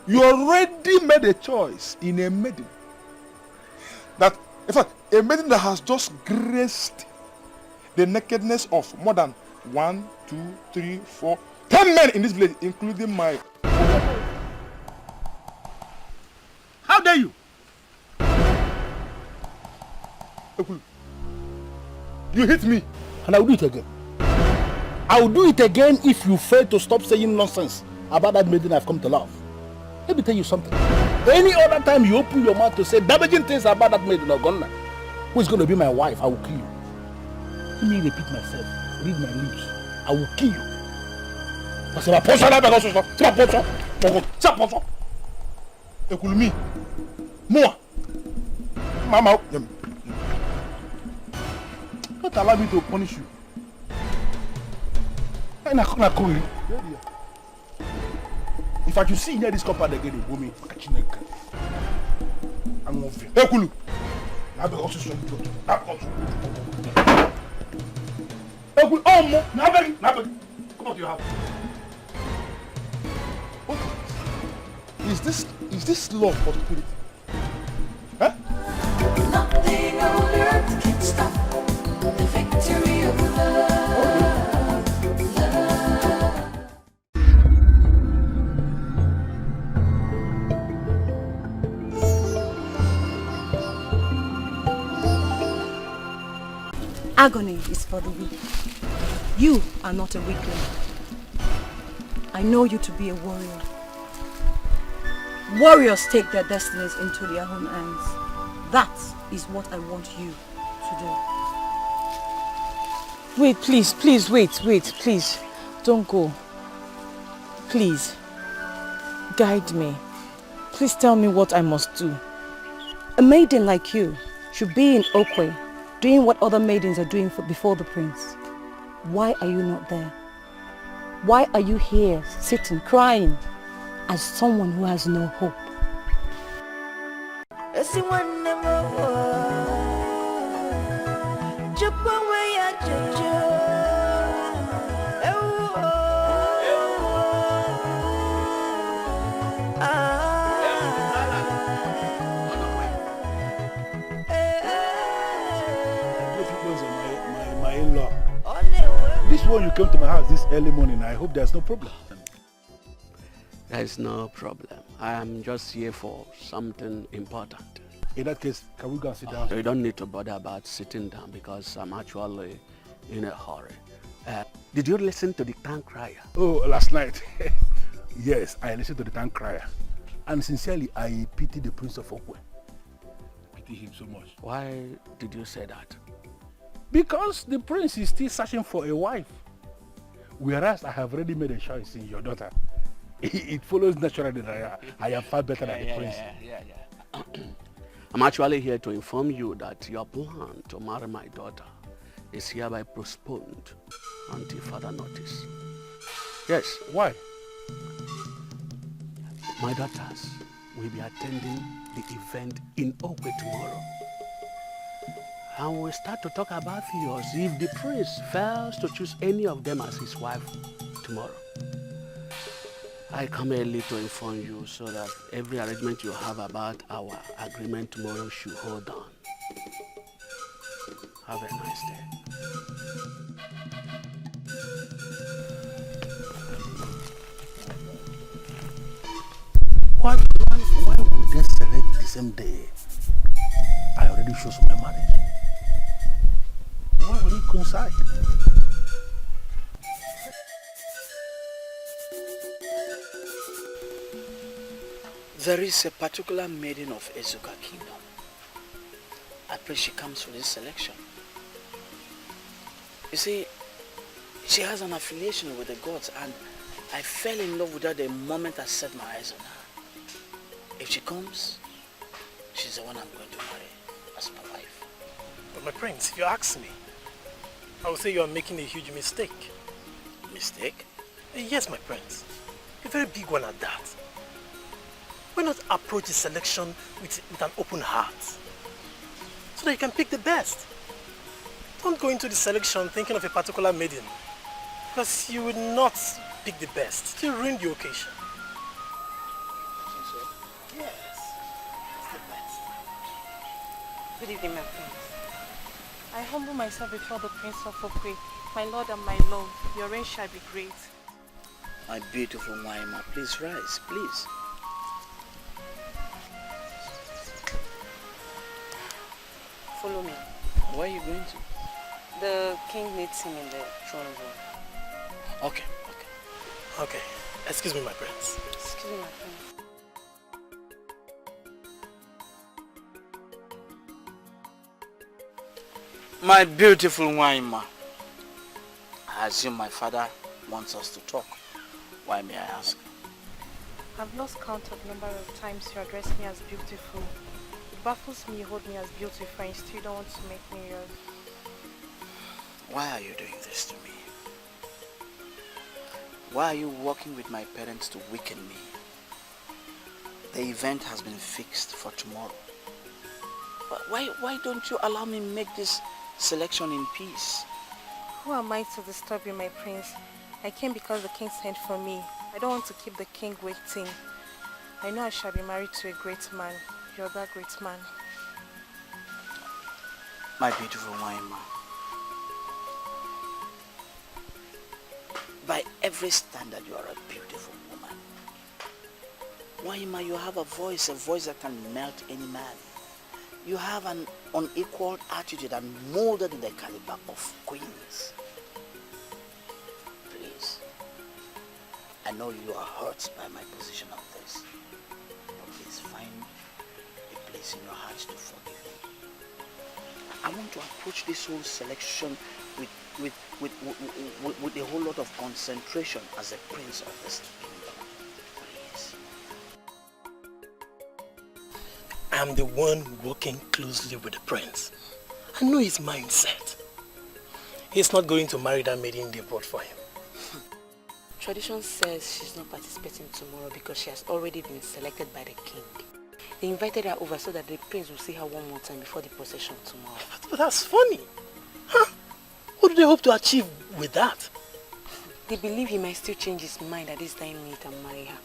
you already made a choice in a maiden. That, in fact, a maiden that has just graced the nakedness of more than 1, 2, 3, 4, 10 men in this village, including my... How dare you? You hit me. And I will do it again. I will do it again if you fail to stop saying nonsense about that maiden I've come to love. Let me tell you something. Any other time you open your mouth to say damaging things about that maiden or Ghana, who is going to be my wife, I will kill you. Let me repeat myself. Read my lips. I will kill you. C'est ma poche là, c'est ma poche. Écoute-moi. Moi. Mama. Don't allow me to punish you. If I should see near this compound again, it will be catching a I'm off. Hey, Kulu. Now the horses should go. Hey, Kulu. Oh, mo. Now, come on to your house. Is this love or stupidity? Huh? Nothing on earth can stop the victory of love. Agony is for the weak. You are not a weakling. I know you to be a warrior. Warriors take their destinies into their own hands. That is what I want you to do. Wait, please, wait, please. Don't go. Please. Guide me. Please tell me what I must do. A maiden like you should be in Okwe, doing what other maidens are doing before the prince. Why are you not there? Why are you here, sitting, crying, as someone who has no hope? My in-law. This one you came to my house this early morning. I hope there's no problem. There is no problem. I am just here for something important. In that case, can we go and sit down? You don't need to bother about sitting down because I'm actually in a hurry. Did you listen to the tank crier? Oh, last night. Yes, I listened to the tank crier. And sincerely, I pity the Prince of Okwe. Pity him so much. Why did you say that? Because the prince is still searching for a wife. Whereas I have already made a choice in your daughter. It follows naturally that I am far better than the prince. Yeah. I'm actually here to inform you that your plan to marry my daughter is hereby postponed until further notice. Yes. Why? My daughters will be attending the event in Okwe tomorrow. And we'll start to talk about yours if the prince fails to choose any of them as his wife tomorrow. I come early to inform you so that every arrangement you have about our agreement tomorrow should hold on. Have a nice day. Why would they select the same day? I already chose my marriage. Why will it coincide? There is a particular maiden of Ezuka kingdom, a place she comes for this selection. You see, she has an affiliation with the gods, and I fell in love with her the moment I set my eyes on her. If she comes, she's the one I'm going to marry as my wife. But my prince, if you ask me, I would say you are making a huge mistake. Mistake? Yes, my prince. A very big one at that. Why not approach the selection with an open heart? So that you can pick the best. Don't go into the selection thinking of a particular maiden. Because you will not pick the best. It will ruin the occasion. Yes. It's the best. Good evening, my prince. I humble myself before the Prince of Okwe, my lord and my love. Your reign shall be great. My beautiful Waima, please rise, please. Follow me. Where are you going to? The king needs him in the throne room. Okay. Okay. Excuse me, my prince. Excuse me, my prince. My beautiful Waima, I assume my father wants us to talk. Why may I ask? I've lost count of the number of times you address me as beautiful. It baffles me you hold me as beautiful and you still don't want to make me yours. Why are you doing this to me? Why are you working with my parents to weaken me? The event has been fixed for tomorrow. But why don't you allow me make this selection in peace? Who am I to disturb you, my prince? I came because the king sent for me. I don't want to keep the king waiting. I know I shall be married to a great man. You're that great man. My beautiful Waima, by every standard you are a beautiful woman. Waima, you have a voice that can melt any man. You have an unequaled attitude and molded in the caliber of queens. Please, I know you are hurt by my position on this, but please find a place in your heart to forgive me. I want to approach this whole selection with a whole lot of concentration as a prince of this kingdom. Please. I'm the one working closely with the prince. I know his mindset. He's not going to marry that maiden they brought for him. Tradition says she's not participating tomorrow because she has already been selected by the king. They invited her over so that the prince will see her one more time before the procession tomorrow. But that's funny. Huh? What do they hope to achieve with that? They believe he might still change his mind at this time meet and marry her.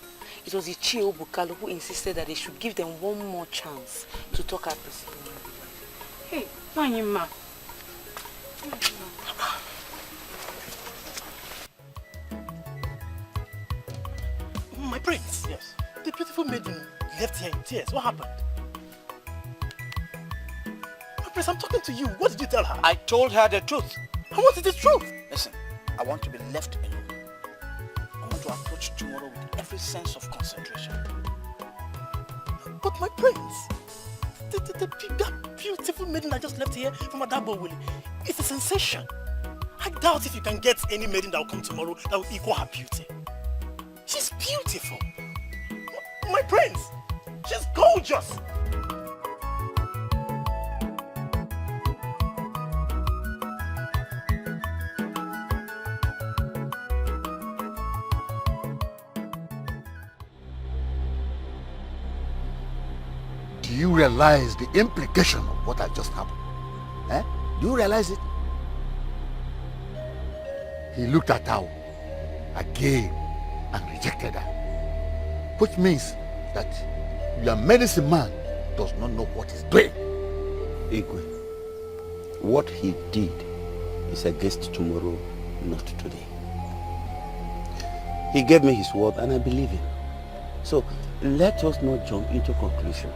It was Ichie Bukalo who insisted that they should give them one more chance to talk at this. Hey, Wanyima. My prince. Yes. The beautiful maiden left here in tears. What happened? My prince, I'm talking to you. What did you tell her? I told her the truth. And what is the truth? Listen, I want to be left alone. I want to approach tomorrow with every sense of concentration. But my prince, that beautiful maiden that just left here from Adabo Willie, it's a sensation. I doubt if you can get any maiden that will come tomorrow that will equal her beauty. She's beautiful. My prince, she's gorgeous. Do you realize the implication of what had just happened? Eh? Do you realize it? He looked at her again and rejected her. Which means that your medicine man does not know what he's doing. Igwe, what he did is against tomorrow, not today. He gave me his word and I believe him. So let us not jump into conclusion.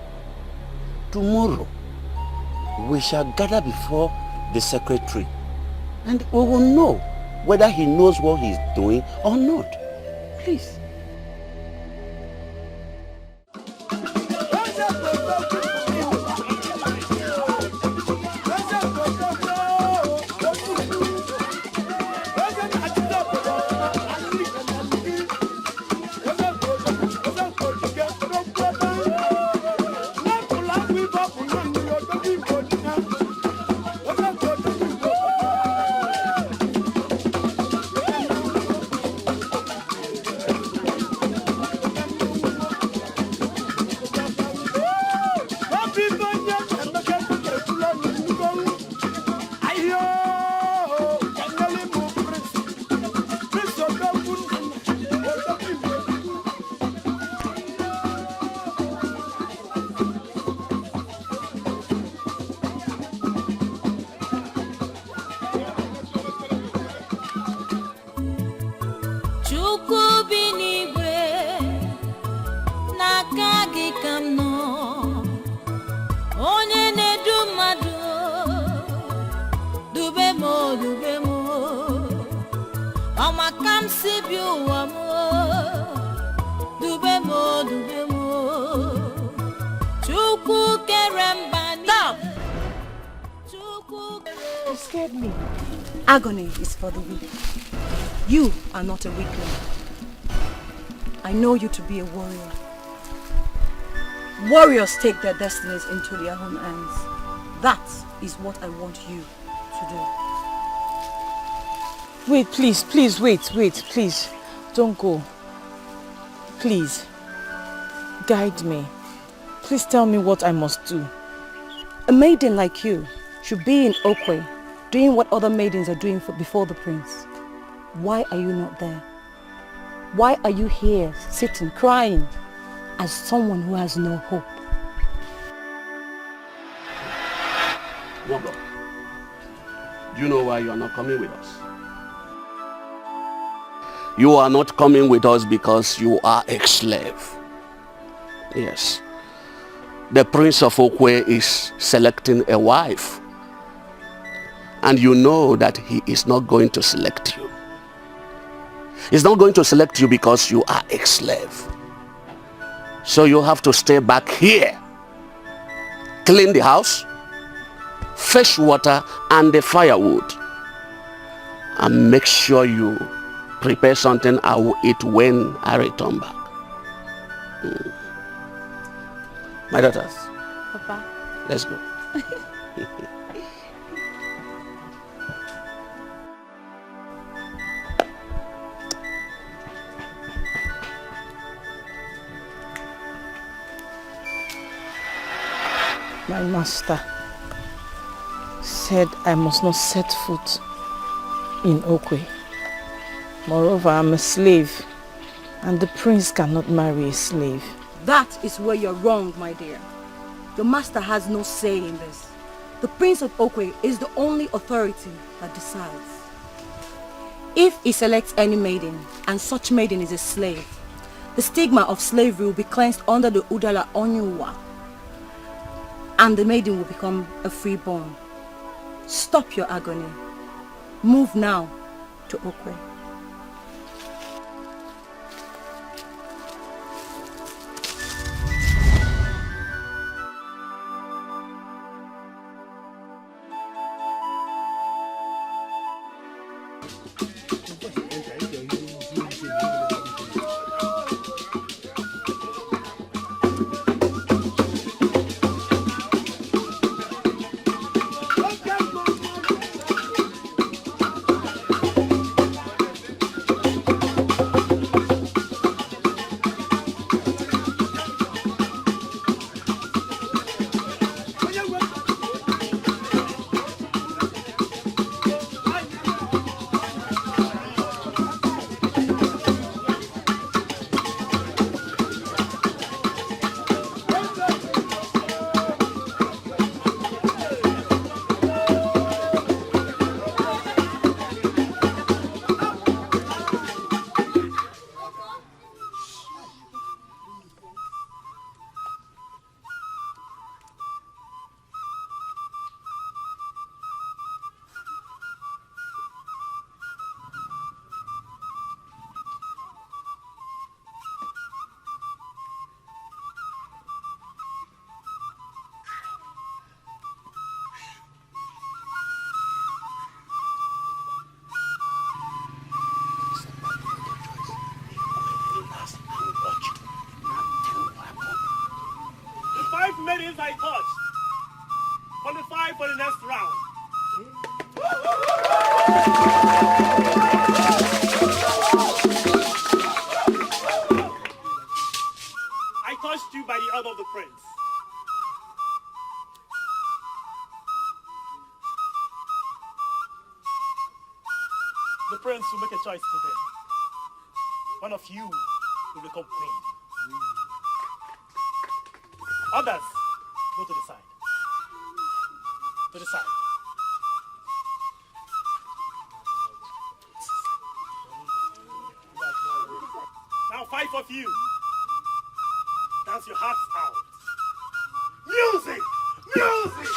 Tomorrow, we shall gather before the secretary and we will know whether he knows what he's doing or not. Please. ọma ka m si bi ụwa m dube m Chukwu kere mba niile. You scared me. Agony is for the weak. You are not a weakling. I know you to be a warrior. Warriors take their destinies into their own hands. That is what I want you to do. Wait, please, wait, please. Don't go. Please. Guide me. Please tell me what I must do. A maiden like you should be in Okwe, doing what other maidens are doing before the prince. Why are you not there? Why are you here, sitting, crying, as someone who has no hope? Wogo, do you know why you are not coming with us? You are not coming with us because you are a slave. Yes. The Prince of Okwe is selecting a wife. And you know that he is not going to select you. He's not going to select you because you are a slave. So you have to stay back here. Clean the house, fetch water and the firewood. And make sure you prepare something I will eat when I return back. My daughters. Papa. Let's go. My master said I must not set foot in Okwe. Moreover, I'm a slave, and the prince cannot marry a slave. That is where you're wrong, my dear. The master has no say in this. The Prince of Okwe is the only authority that decides. If he selects any maiden, and such maiden is a slave, the stigma of slavery will be cleansed under the Udala Onyuwa, and the maiden will become a freeborn. Stop your agony. Move now to Okwe. maidens I touched qualify for the next round. I touched you by the order of the prince. The prince will make a choice today. One of you will become queen. Others, go to the side. To the side. Now 5 of you, dance your hearts out. Music! Music!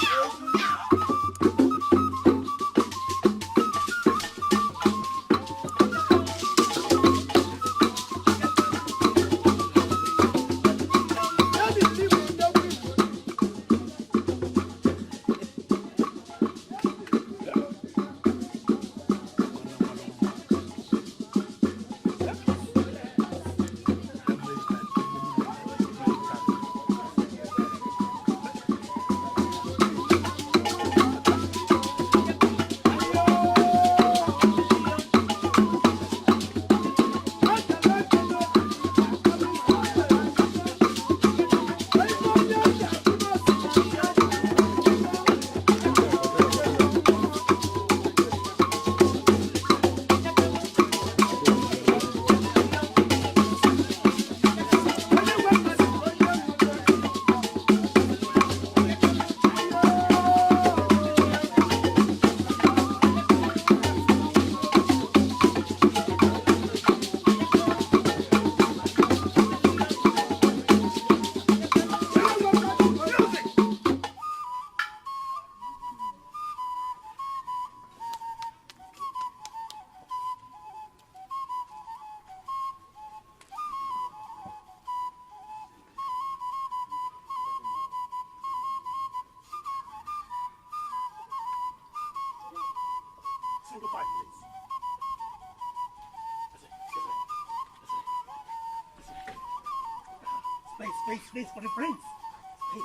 Please, for the prince. Please.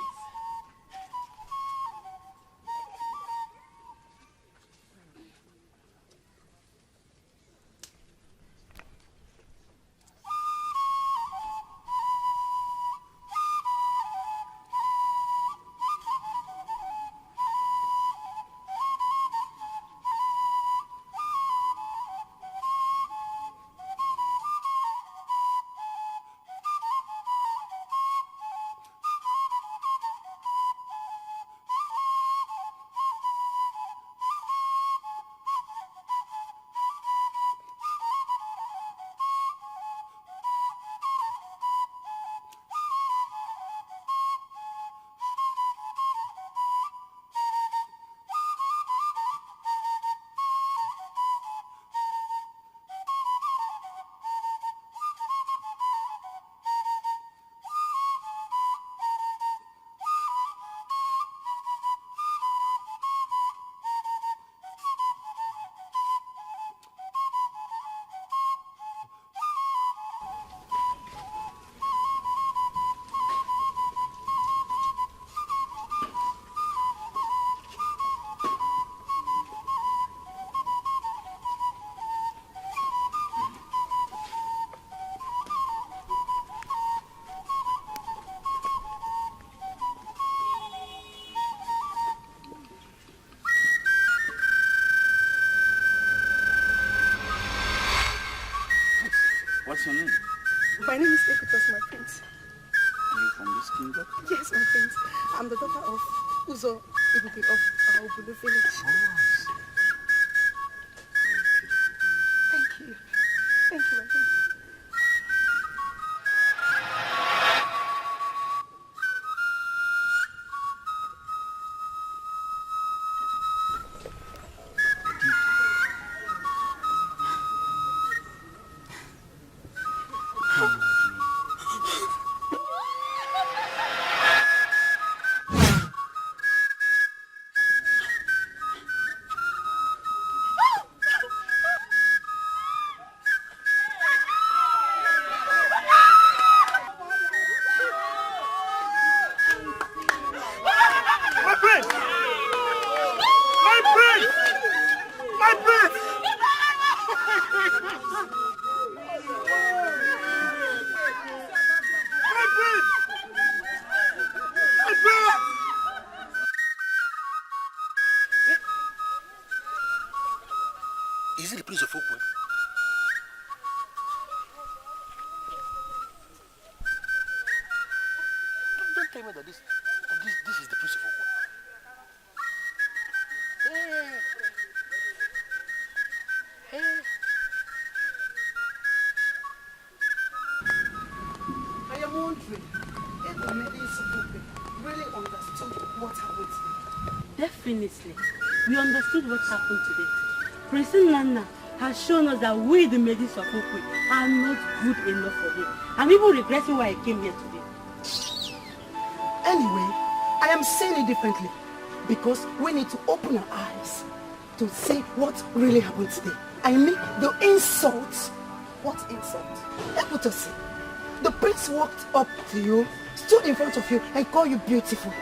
What's your name? My name is Ekutos, my prince. Are you from this kingdom? Yes, my prince. I'm the daughter of Uzo Ibuki of our Obulu village. Oh, I see. Thank you. Thank you, my prince. Is it the Prince of Okwe? Don't tell me that this is the Prince of Okwe. Hey. I am wondering if the ladies of Okwe really understood what happened today. Definitely. We understood what happened today. Prince Nana has shown us that we, the maidens of Okwe, are not good enough for him. I'm even regretting why I came here today. Anyway, I am saying it differently because we need to open our eyes to see what really happened today. I mean the insult. What insult? Ekutosi, the prince walked up to you, stood in front of you and called you beautiful.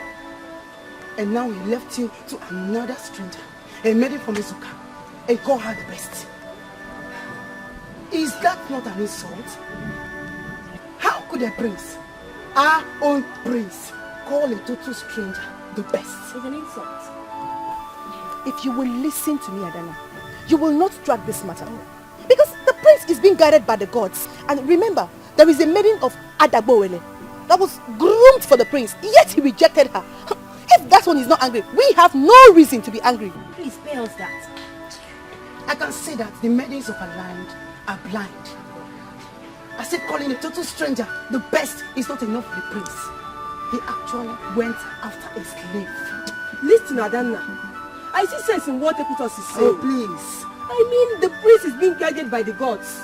And now he left you to another stranger, a maiden from Izuka, and called her the best. Is that not an insult? How could a prince, our own prince, call a total stranger the best? It's an insult. If you will listen to me, Adana, you will not drag this matter. Because the prince is being guided by the gods. And remember, there is a maiden of Adagbowele that was groomed for the prince, yet he rejected her. If that one is not angry, we have no reason to be angry. Please spare us that. I can see that the maidens of our land are blind. I said calling a total stranger the best is not enough for the prince. He actually went after a slave. Listen, Adana. I see sense in what Ekutos is saying. Oh, please. I mean, the prince is being guided by the gods.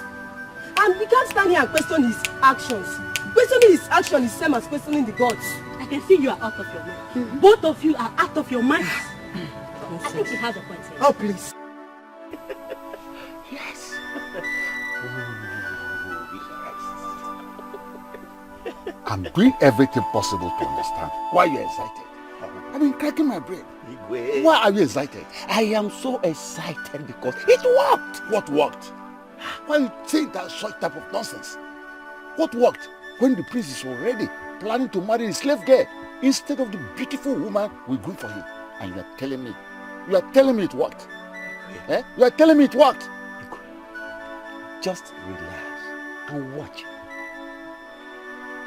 And we can't stand here and question his actions. Questioning his action is the same as questioning the gods. I can see you are out of your mind. Both of you are out of your minds. I think he has a point here. Oh, please. Yes. I'm doing everything possible to understand why you're excited. I've been cracking my brain. Why are you excited? I am so excited because it worked. What worked? Why are you saying that such type of nonsense? What worked? When the prince is already planning to marry a slave girl instead of the beautiful woman we grew for him. And you are telling me it worked. Eh? You are telling me it worked. Just relax and watch.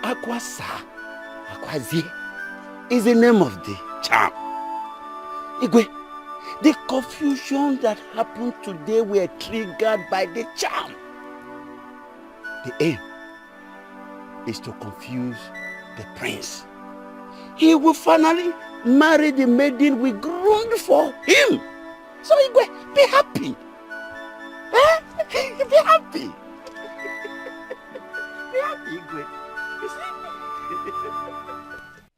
Akwasa, Akwazie is the name of the charm. Igwe, the confusion that happened today were triggered by the charm. The aim is to confuse the prince. He will finally marry the maiden we groomed for him. So Igwe, be happy. Eh? Be happy. Be happy, Igwe.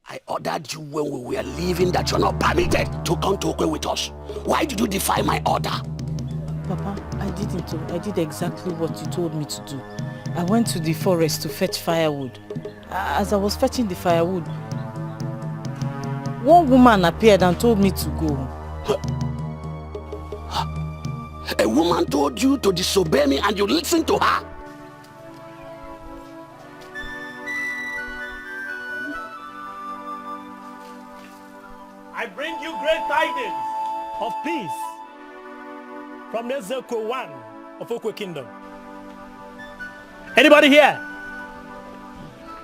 I ordered you when we were leaving that you're not permitted to come to Okwe with us. Why did you defy my order? Papa, I didn't. I did exactly what you told me to do. I went to the forest to fetch firewood. As I was fetching the firewood, one woman appeared and told me to go. A woman told you to disobey me and you listened to her? I bring you great tidings of peace from Nezeko 1 of Okwe Kingdom. Anybody here?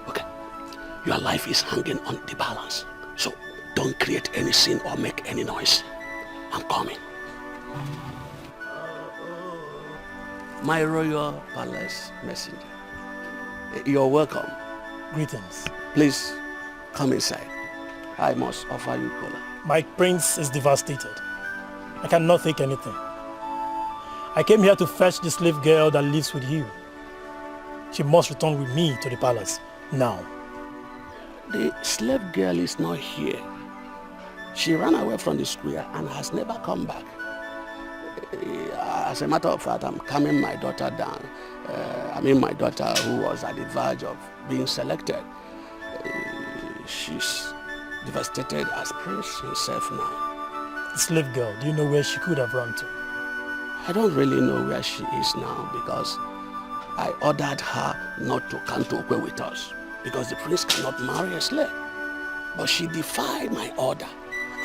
Okay. Your life is hanging on the balance. So don't create any scene or make any noise. I'm coming. My royal palace messenger. You're welcome. Greetings. Please come inside. I must offer you cola. My prince is devastated. I cannot take anything. I came here to fetch the slave girl that lives with you. She must return with me to the palace now. The slave girl is not here. She ran away from the square and has never come back. As a matter of fact, I'm calming my daughter down. My daughter who was at the verge of being selected. She's devastated as Prince himself now. The slave girl, do you know where she could have run to? I don't really know where she is now because I ordered her not to come to Okwe with us because the prince cannot marry a slave. But she defied my order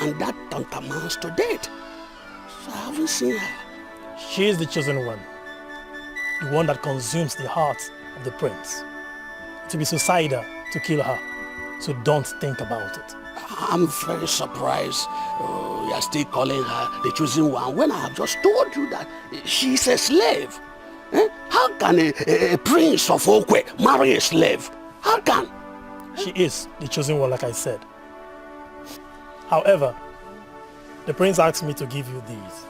and that tantamounts to death. So I haven't seen her. She is the chosen one. The one that consumes the heart of the prince. It will be suicidal to kill her. So don't think about it. I'm very surprised you are still calling her the chosen one when I have just told you that she's a slave. Eh? How can a prince of Okwe marry a slave? How can? She is the chosen one, like I said. However, the prince asked me to give you these.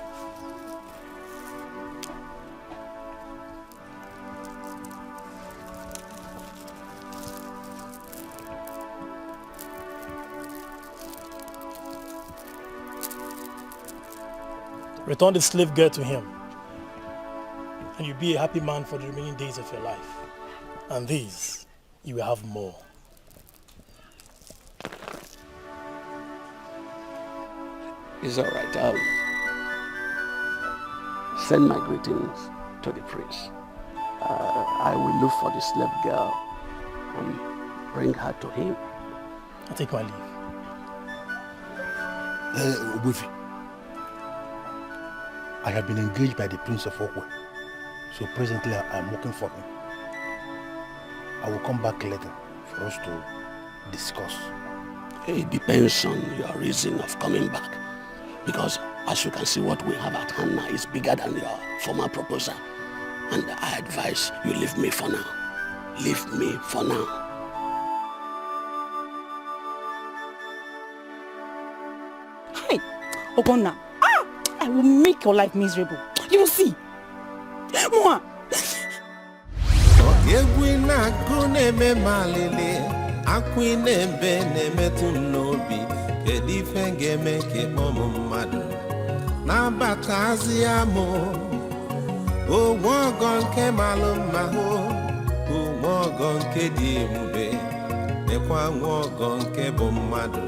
Return the slave girl to him, and you'll be a happy man for the remaining days of your life. And these, you will have more. It's all right. I'll send my greetings to the prince. I will look for the slave girl and bring her to him. I take my leave. Wifi, I have been engaged by the Prince of Okwe, so presently I am working for him. I will come back later for us to discuss. It depends on your reason of coming back, because as you can see, what we have at hand now is bigger than your former proposal, and I advise you leave me for now. Leave me for now. Hi, Ogonna. I will make your life miserable. You will see. Mama. nwa ọgọ nke dị ebube nekwa nwa ọgọ nke bụ mmadụ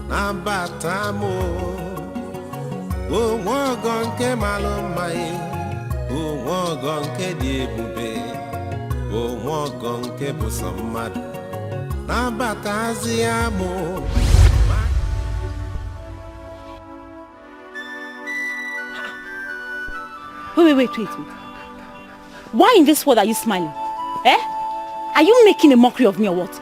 nabata m o nwa ọgọ nke malụ mma o nwa ọgọ nke dị ebube o nwa ọgọ nke bụ sọ mmadụ nabatazi ya m. Wait. Why in this world are you smiling? Eh? Are you making a mockery of me or what?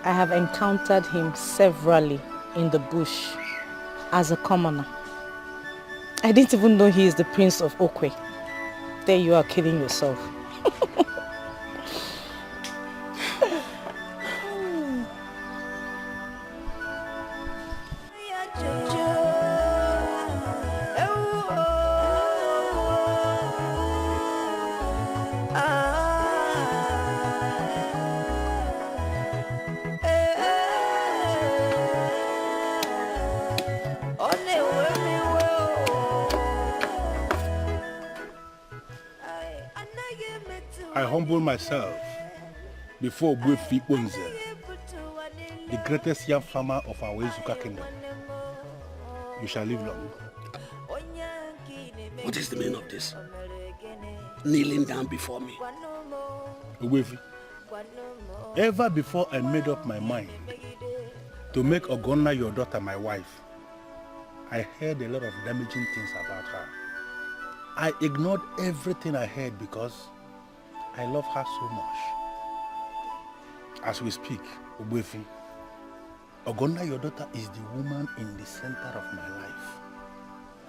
I have encountered him severally in the bush as a commoner. I didn't even know he is the Prince of Okwe. There you are kidding yourself. I humble myself before Ogbuefi Onze, the greatest young farmer of our Izuka kingdom. You shall live long. What is the meaning of this? Kneeling down before me. Ogbuefi, ever before I made up my mind to make Ogonna your daughter my wife, I heard a lot of damaging things about her. I ignored everything I heard because I love her so much. As we speak, Ogbuefi, Ogonna, your daughter, is the woman in the center of my life.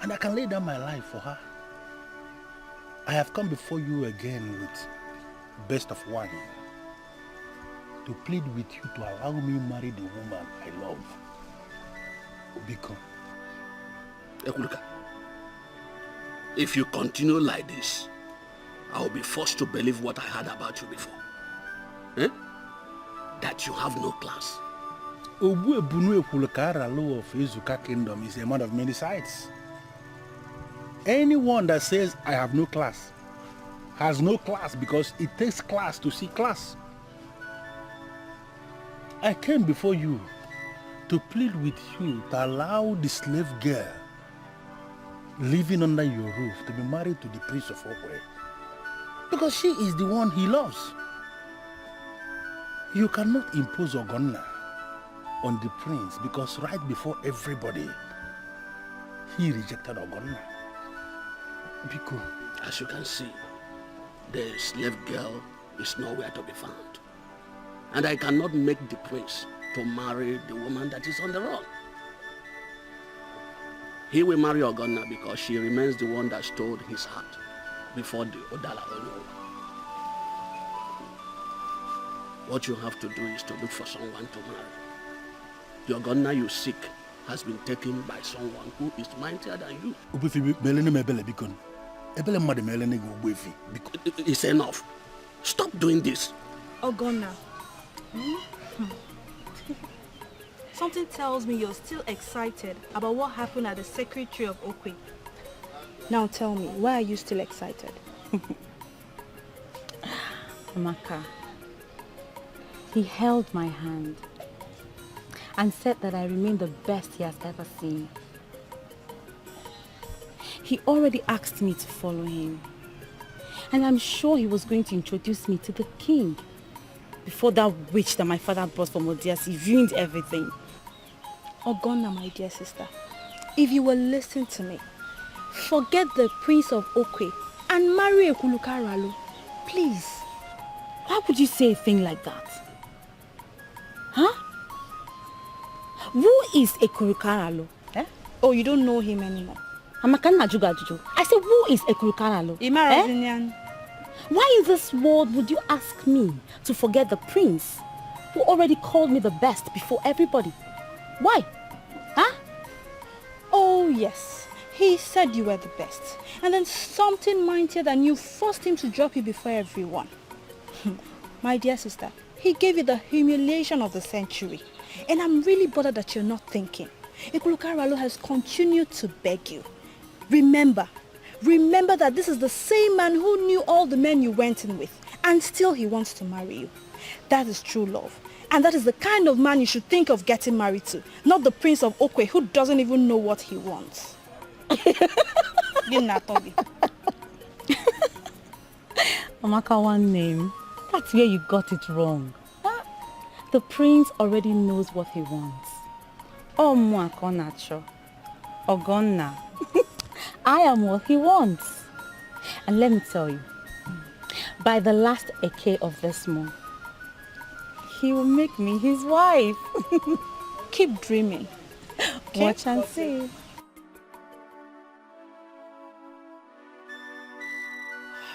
And I can lay down my life for her. I have come before you again with best of wine to plead with you to allow me marry the woman I love. Biko. Ekuluka, if you continue like this, I will be forced to believe what I heard about you before. That you have no class. Ogbuebunu Ekuluka Aralo of Izuka Kingdom is a man of many sides. Anyone that says I have no class has no class because it takes class to see class. I came before you to plead with you to allow the slave girl living under your roof to be married to the Prince of Okwe. Because she is the one he loves. You cannot impose Ogonna on the prince because right before everybody, he rejected Ogonna. Biko. As you can see, the slave girl is nowhere to be found. And I cannot make the prince to marry the woman that is on the run. He will marry Ogonna because she remains the one that stole his heart before the Odala Ono. What you have to do is to look for someone to marry. The Ogonna you seek has been taken by someone who is mightier than you. It's enough. Stop doing this. Ogonna. Something tells me you're still excited about what happened at the secretary of Okwe. Now tell me, why are you still excited? Amaka, he held my hand and said that I remain the best he has ever seen. He already asked me to follow him. And I'm sure he was going to introduce me to the king before that witch that my father brought from Odiasi ruined everything. Ogonna, my dear sister, if you will listen to me, forget the Prince of Okwe and marry Ekuluka Aralo, please. Why would you say a thing like that? Huh? Who is Ekuluka Aralo? Eh? Oh, you don't know him anymore. I said, who is Ekuluka Aralo? Eh? Why in this world would you ask me to forget the prince who already called me the best before everybody? Why? Huh? Oh, yes. He said you were the best. And then something mightier than you forced him to drop you before everyone. My dear sister, he gave you the humiliation of the century. And I'm really bothered that you're not thinking. Ekuluka Aralo has continued to beg you. Remember, Remember that this is the same man who knew all the men you went in with, and still he wants to marry you. That is true love. And that is the kind of man you should think of getting married to, not the Prince of Okwe who doesn't even know what he wants. Amaka, one name. That's where you got it wrong. The prince already knows what he wants. Oh, Mwakonacho. Ogonna. I am what he wants. And let me tell you, by the last Eke of this month, he will make me his wife. Keep dreaming. Watch and see.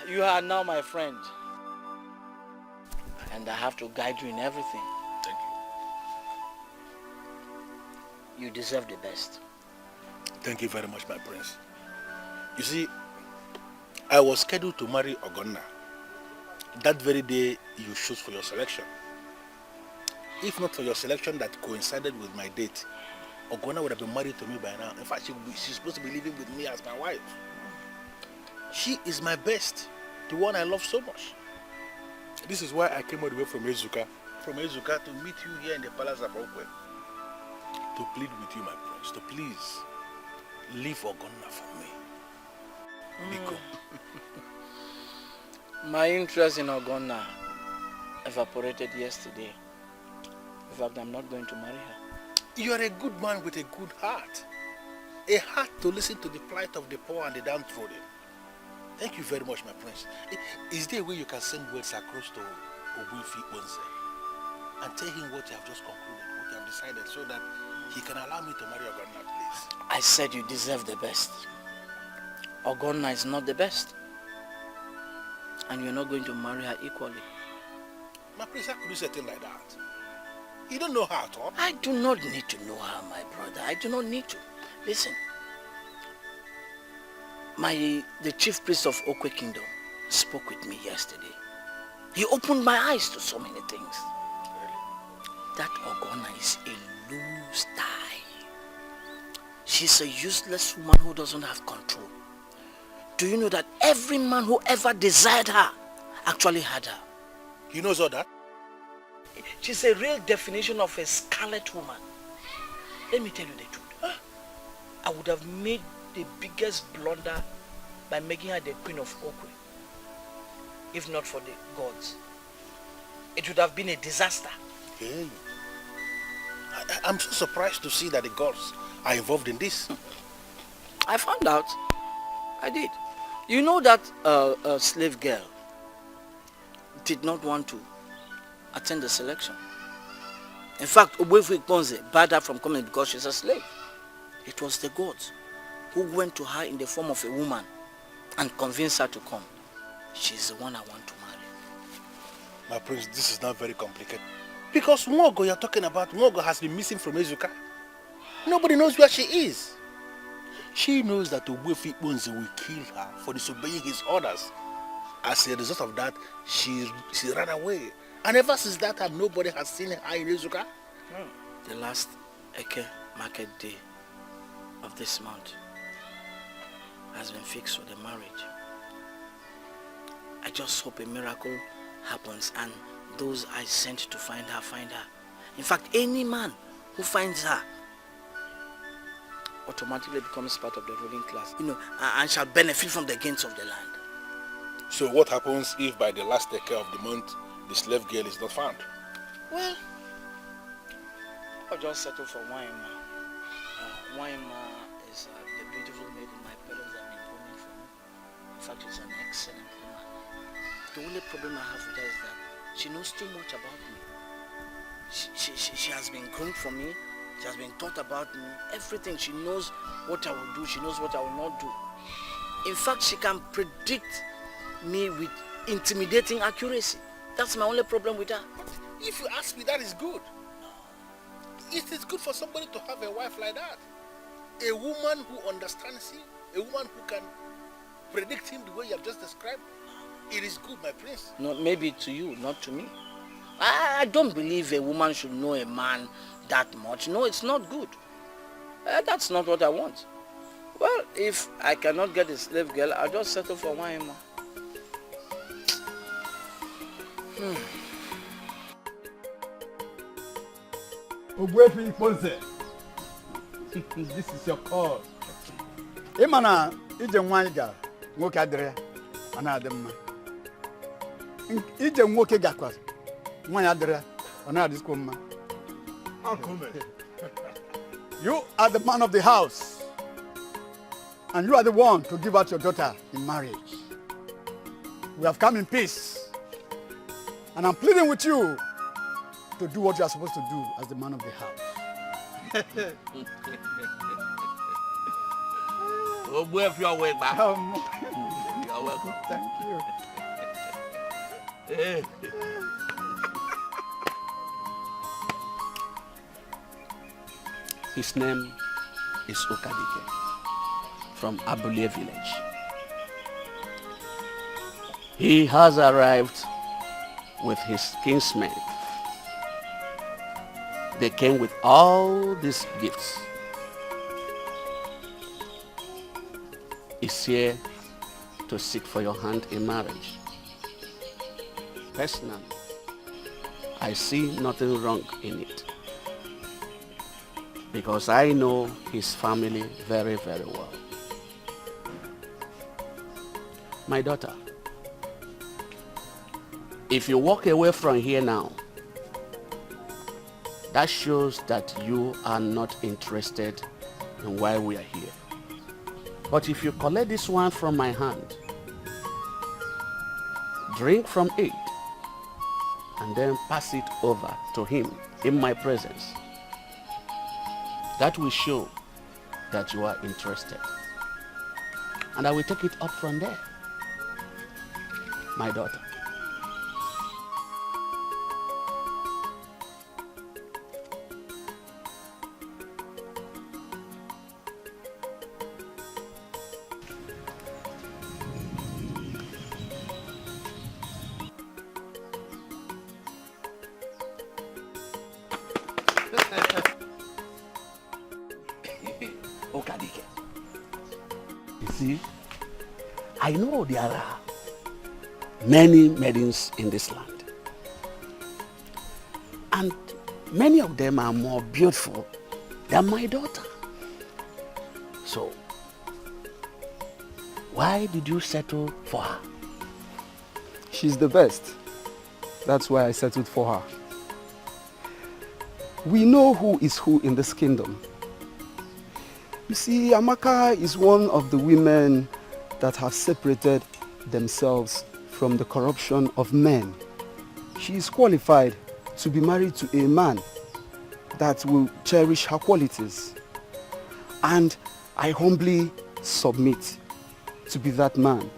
You are now my friend. And I have to guide you in everything. Thank you. You deserve the best. Thank you very much, my prince. You see, I was scheduled to marry Ogonna that very day you chose for your selection. If not for your selection that coincided with my date, Ogonna would have been married to me by now. In fact, she's supposed to be living with me as my wife. She is my best, the one I love so much. This is why I came all the way from Ezuka to meet you here in the palace of Okwe. To plead with you, my prince, to please leave Ogonna for me. Biko. My interest in Ogonna evaporated yesterday. In fact, I'm not going to marry her. You are a good man with a good heart. A heart to listen to the plight of the poor and the downtrodden. Thank you very much, my prince. Is there a way you can send words across to Obuefi Onse and tell him what you have just concluded, what you have decided, so that he can allow me to marry Ogonna, please? I said you deserve the best. Ogonna is not the best. And you're not going to marry her equally. My prince, how could you say a thing like that? You don't know her at all. I do not need to know her, my brother. I do not need to. Listen. The chief priest of Okwe Kingdom spoke with me yesterday. He opened my eyes to so many things. Really? That Ogonna is a loose tie. She's a useless woman who doesn't have control. Do you know that every man who ever desired her actually had her? He knows all that? She's a real definition of a scarlet woman. Let me tell you the truth. I would have made the biggest blunder by making her the queen of Okwe. If not for the gods. It would have been a disaster. Hey. I'm so surprised to see that the gods are involved in this. I found out. I did. You know that a slave girl did not want to attend the selection. In fact, Obuefi Ikponze barred her from coming because she's a slave. It was the gods who went to her in the form of a woman and convinced her to come. She's the one I want to marry. My prince, this is not very complicated. Because Mwogo you're talking about, Mwogo has been missing from Ezuka. Nobody knows where she is. She knows that Obuefi Ikponze will kill her for disobeying his orders. As a result of that, she ran away. And ever since that time, nobody has seen her in Ezuka. The last Eke market day of this month has been fixed for the marriage. I just hope a miracle happens and those I sent to find her, find her. In fact, any man who finds her automatically becomes part of the ruling class, and shall benefit from the gains of the land. So what happens if by the last Eke of the month, the slave girl is not found? Well, I'll just settle for Waima. Waima is the beautiful maiden my parents have been grooming for me. In fact, she's an excellent woman. The only problem I have with her is that she knows too much about me. She has been groomed for me. She has been taught about me. Everything. She knows what I will do. She knows what I will not do. In fact, she can predict me with intimidating accuracy. That's my only problem with her. But if you ask me, that is good. It is good for somebody to have a wife like that. A woman who understands him. A woman who can predict him the way you have just described. It is good, my prince. No, maybe to you, not to me. I don't believe a woman should know a man that much. No, it's not good. That's not what I want. Well, if I cannot get a slave girl, I'll just settle for one. This is your call. Imana ije nwanyi ga nwoke adịrị ọ na-adị mma. Ije nwoke gakwa nwanyi adịrị ọ na-adịkwa mma. You are the man of the house, and you are the one to give out your daughter in marriage. We have come in peace, and I'm pleading with you to do what you are supposed to do as the man of the house. Oh, boy, if you're way back. You're welcome. Thank you. His name is Okadike from Abule village. He has arrived with his kinsmen. They came with all these gifts. He's here to seek for your hand in marriage. Personally, I see nothing wrong in it, because I know his family very, very well. My daughter, if you walk away from here now, that shows that you are not interested in why we are here. But if you collect this one from my hand, drink from it, and then pass it over to him in my presence, that will show that you are interested. And I will take it up from there. My daughter. Okadike. You see, I know there are many maidens in this land, and many of them are more beautiful than my daughter. So, why did you settle for her? She's the best. That's why I settled for her. We know who is who in this kingdom. You see, Amaka is one of the women that have separated themselves from the corruption of men. She is qualified to be married to a man that will cherish her qualities. And I humbly submit to be that man.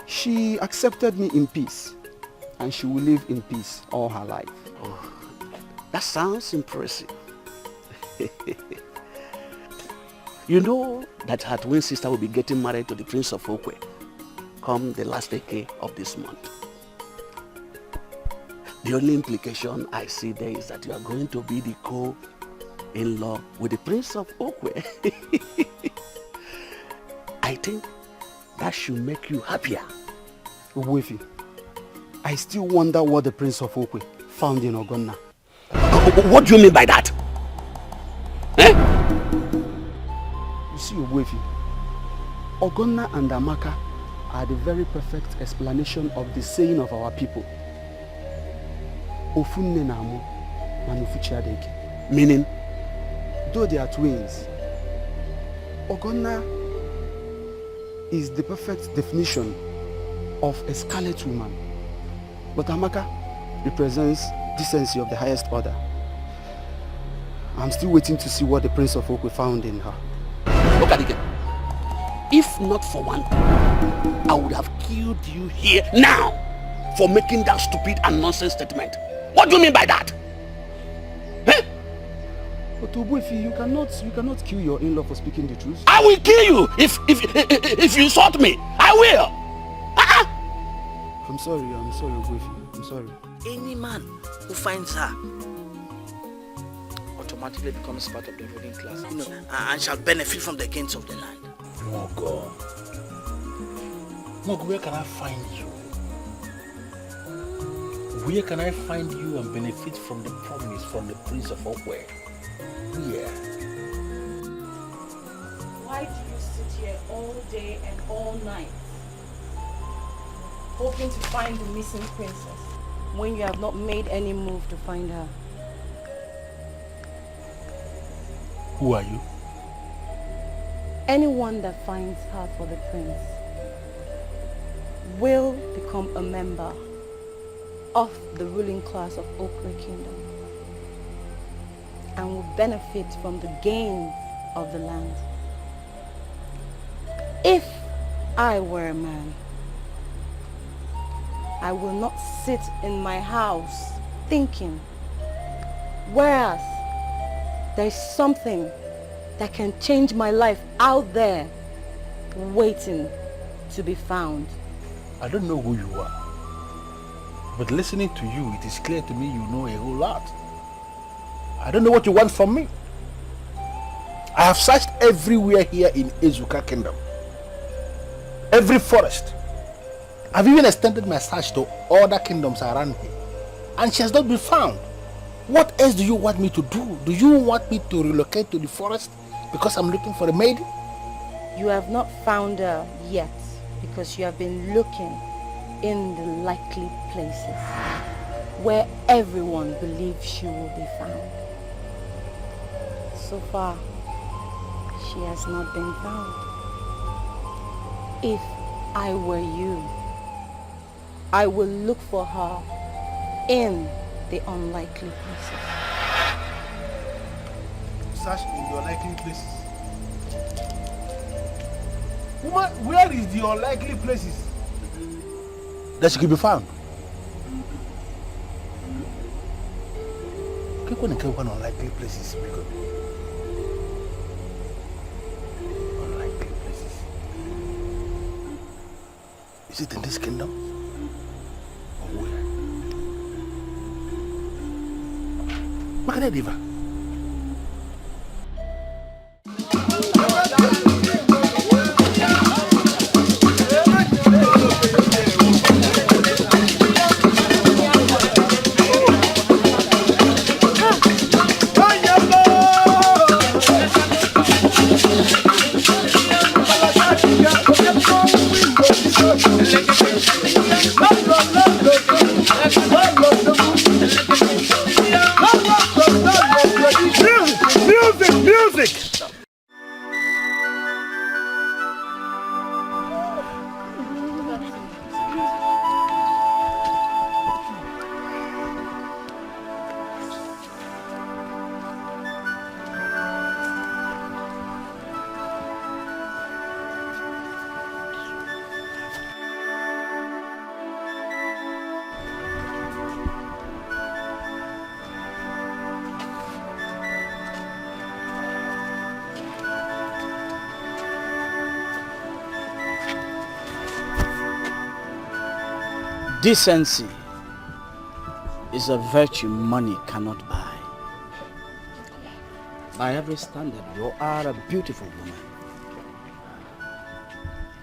She accepted me in peace, and she will live in peace all her life. Oh, that sounds impressive. You know that her twin sister will be getting married to the Prince of Okwe come the last decade of this month. The only implication I see there is that you are going to be the co-in-law with the Prince of Okwe. I think that should make you happier. Uwefi, I still wonder what the Prince of Okwe found in Ogonna. What do you mean by that? Eh? You see, Uwefi, Ogonna and Amaka are the very perfect explanation of the saying of our people. Ofunne namu, manufuchiadeke. Meaning? Though they are twins, Ogonna is the perfect definition of a scarlet woman. But Amaka represents decency of the highest order. I'm still waiting to see what the Prince of Okwe found in her. Look at it. If not for one thing, I would have killed you here now for making that stupid and nonsense statement. What do you mean by that? Eh? But Ubuefi, you cannot kill your in-law for speaking the truth. I will kill you if you insult me. I will. I'm sorry, Ubuefi. I'm sorry. Any man who finds her ought to automatically becomes part of the ruling class, and shall benefit from the gains of the land. Mogo, where can I find you? Where can I find you and benefit from the promise from the Prince of Okwe? Where? Why do you sit here all day and all night, hoping to find the missing princess, when you have not made any move to find her? Who are you? Anyone that finds her for the prince will become a member of the ruling class of Okwe Kingdom and will benefit from the gains of the land. If I were a man, I will not sit in my house thinking, whereas there's something that can change my life out there waiting to be found. I don't know who you are, but listening to you, it is clear to me you know a whole lot. I don't know what you want from me. I have searched everywhere here in Ezuka Kingdom. Every forest. I've even extended my search to other kingdoms around here, and she has not been found. What else do you want me to do? Do you want me to relocate to the forest because I'm looking for a maid? You have not found her yet because you have been looking in the likely places where everyone believes she will be found. So far, she has not been found. If I were you, I will look for her in the unlikely places. Search in the unlikely places. Woman, where is the unlikely places that she could be found? One unlikely places because unlikely places. Is it in this kingdom? Or where? Makanya Diva. Decency is a virtue money cannot buy. By every standard, you are a beautiful woman.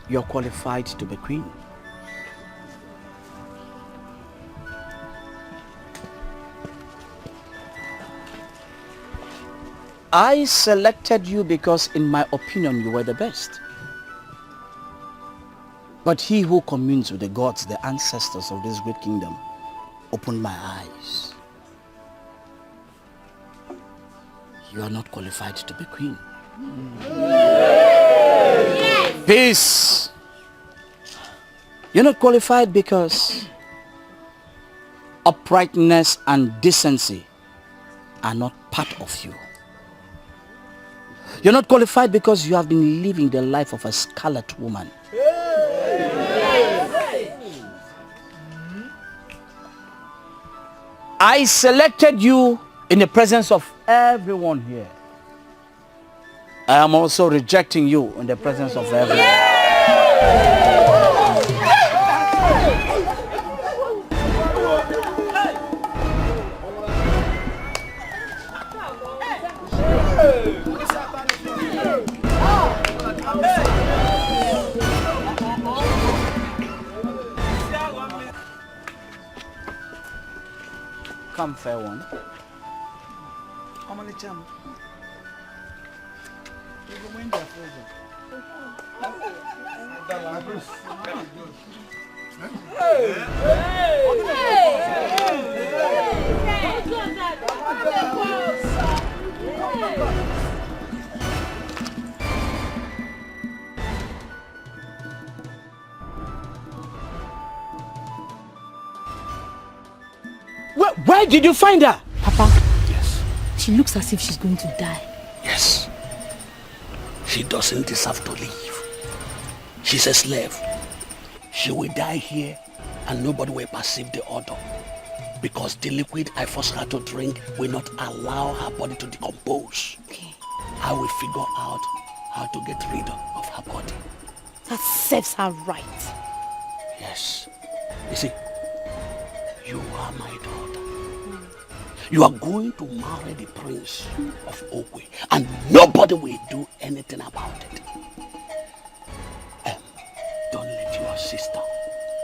You are qualified to be queen. I selected you because, in my opinion, you were the best. But he who communes with the gods, the ancestors of this great kingdom, opened my eyes. You are not qualified to be queen. Yes. Peace. You're not qualified because uprightness and decency are not part of you. You're not qualified because you have been living the life of a scarlet woman. I selected you in the presence of everyone here. I am also rejecting you in the presence of everyone. Come, fair one. How many cham? Where did you find her? Papa. Yes. She looks as if she's going to die. Yes. She doesn't deserve to live. She's a slave. She will die here and nobody will perceive the odor. Because the liquid I force her to drink will not allow her body to decompose. Okay. I will figure out how to get rid of her body. That serves her right. Yes. You see, you are my daughter. You are going to marry the prince of Okwe and nobody will do anything about it. Don't let your sister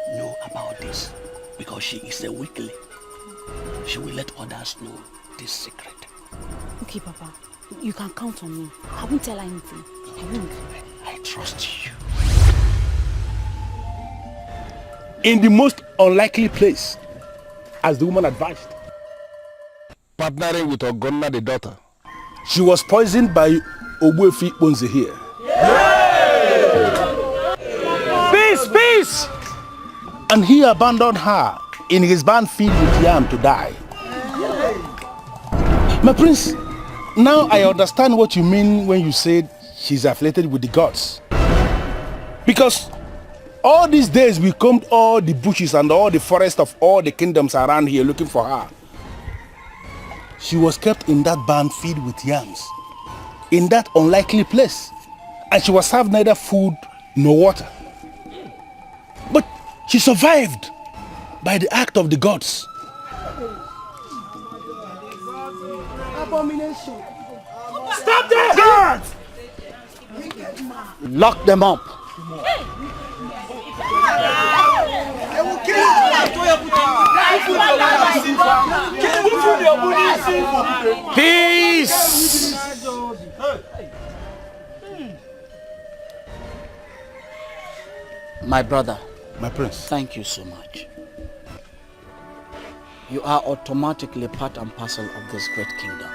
know about this because she is a weakling. She will let others know this secret. Okay, Papa. You can count on me. I won't tell her anything. I won't. I trust you. In the most unlikely place, as the woman advised. Partnering with Ogonna, the daughter. She was poisoned by Ogbuefi Bonze here. Peace, peace! And he abandoned her in his barn field with yam to die. My prince, now I understand what you mean when you said she's afflicted with the gods. Because all these days we combed all the bushes and all the forests of all the kingdoms around here looking for her. She was kept in that barn field with yams, in that unlikely place, and she was served neither food nor water. But she survived by the act of the gods. Abomination. Stop this! Guards! Lock them up. Peace! My brother. My prince. Thank you so much. You are automatically part and parcel of this great kingdom.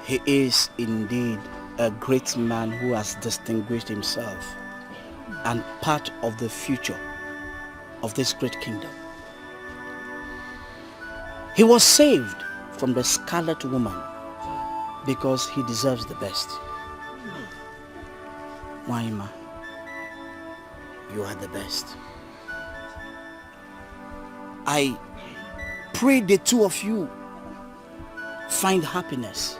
He is indeed a great man who has distinguished himself and part of the future of this great kingdom. He was saved from the scarlet woman because he deserves the best. Waima, you are the best. I pray the two of you find happiness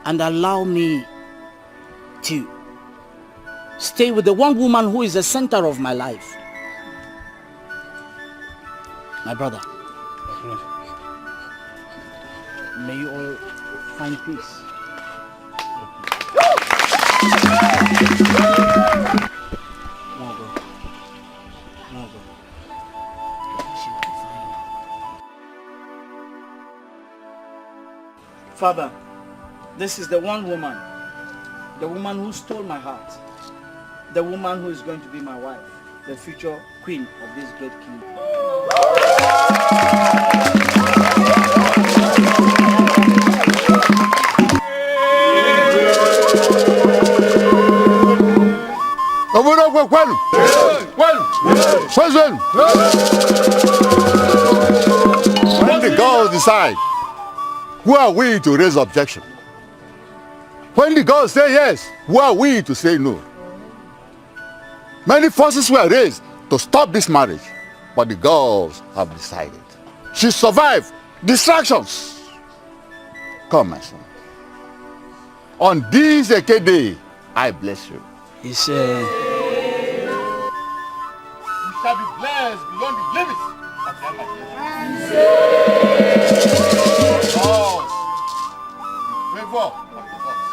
and allow me to stay with the one woman who is the center of my life. My brother, may you all find peace. Father, this is the one woman, the woman who stole my heart, the woman who is going to be my wife, the future queen of this great kingdom. When the gods decide, who are we to raise objection? When the gods say yes, who are we to say no? Many forces were raised to stop this marriage, but the gods have decided. She survived distractions. Come, my son. On this Eke day, I bless you. It's You shall be blessed beyond the limits of the imagination. Because the favor of the gods.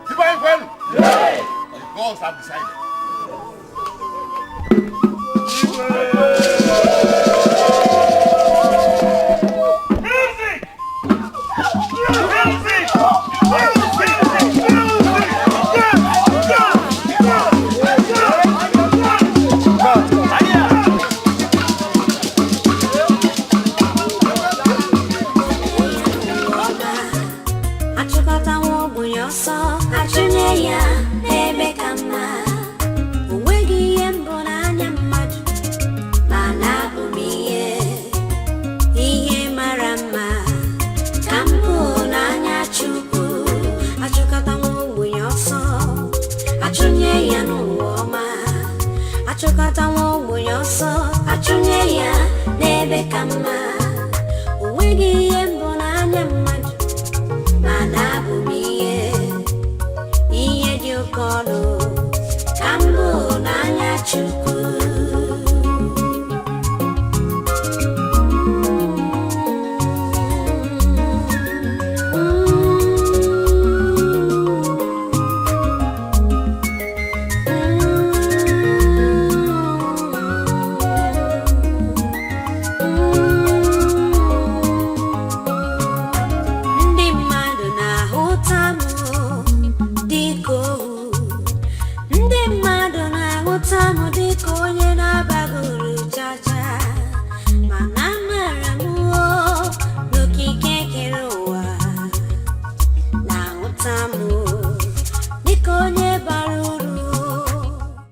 Divine friend, the gods have decided. Achunye ya n'ebe ka mma, onweghị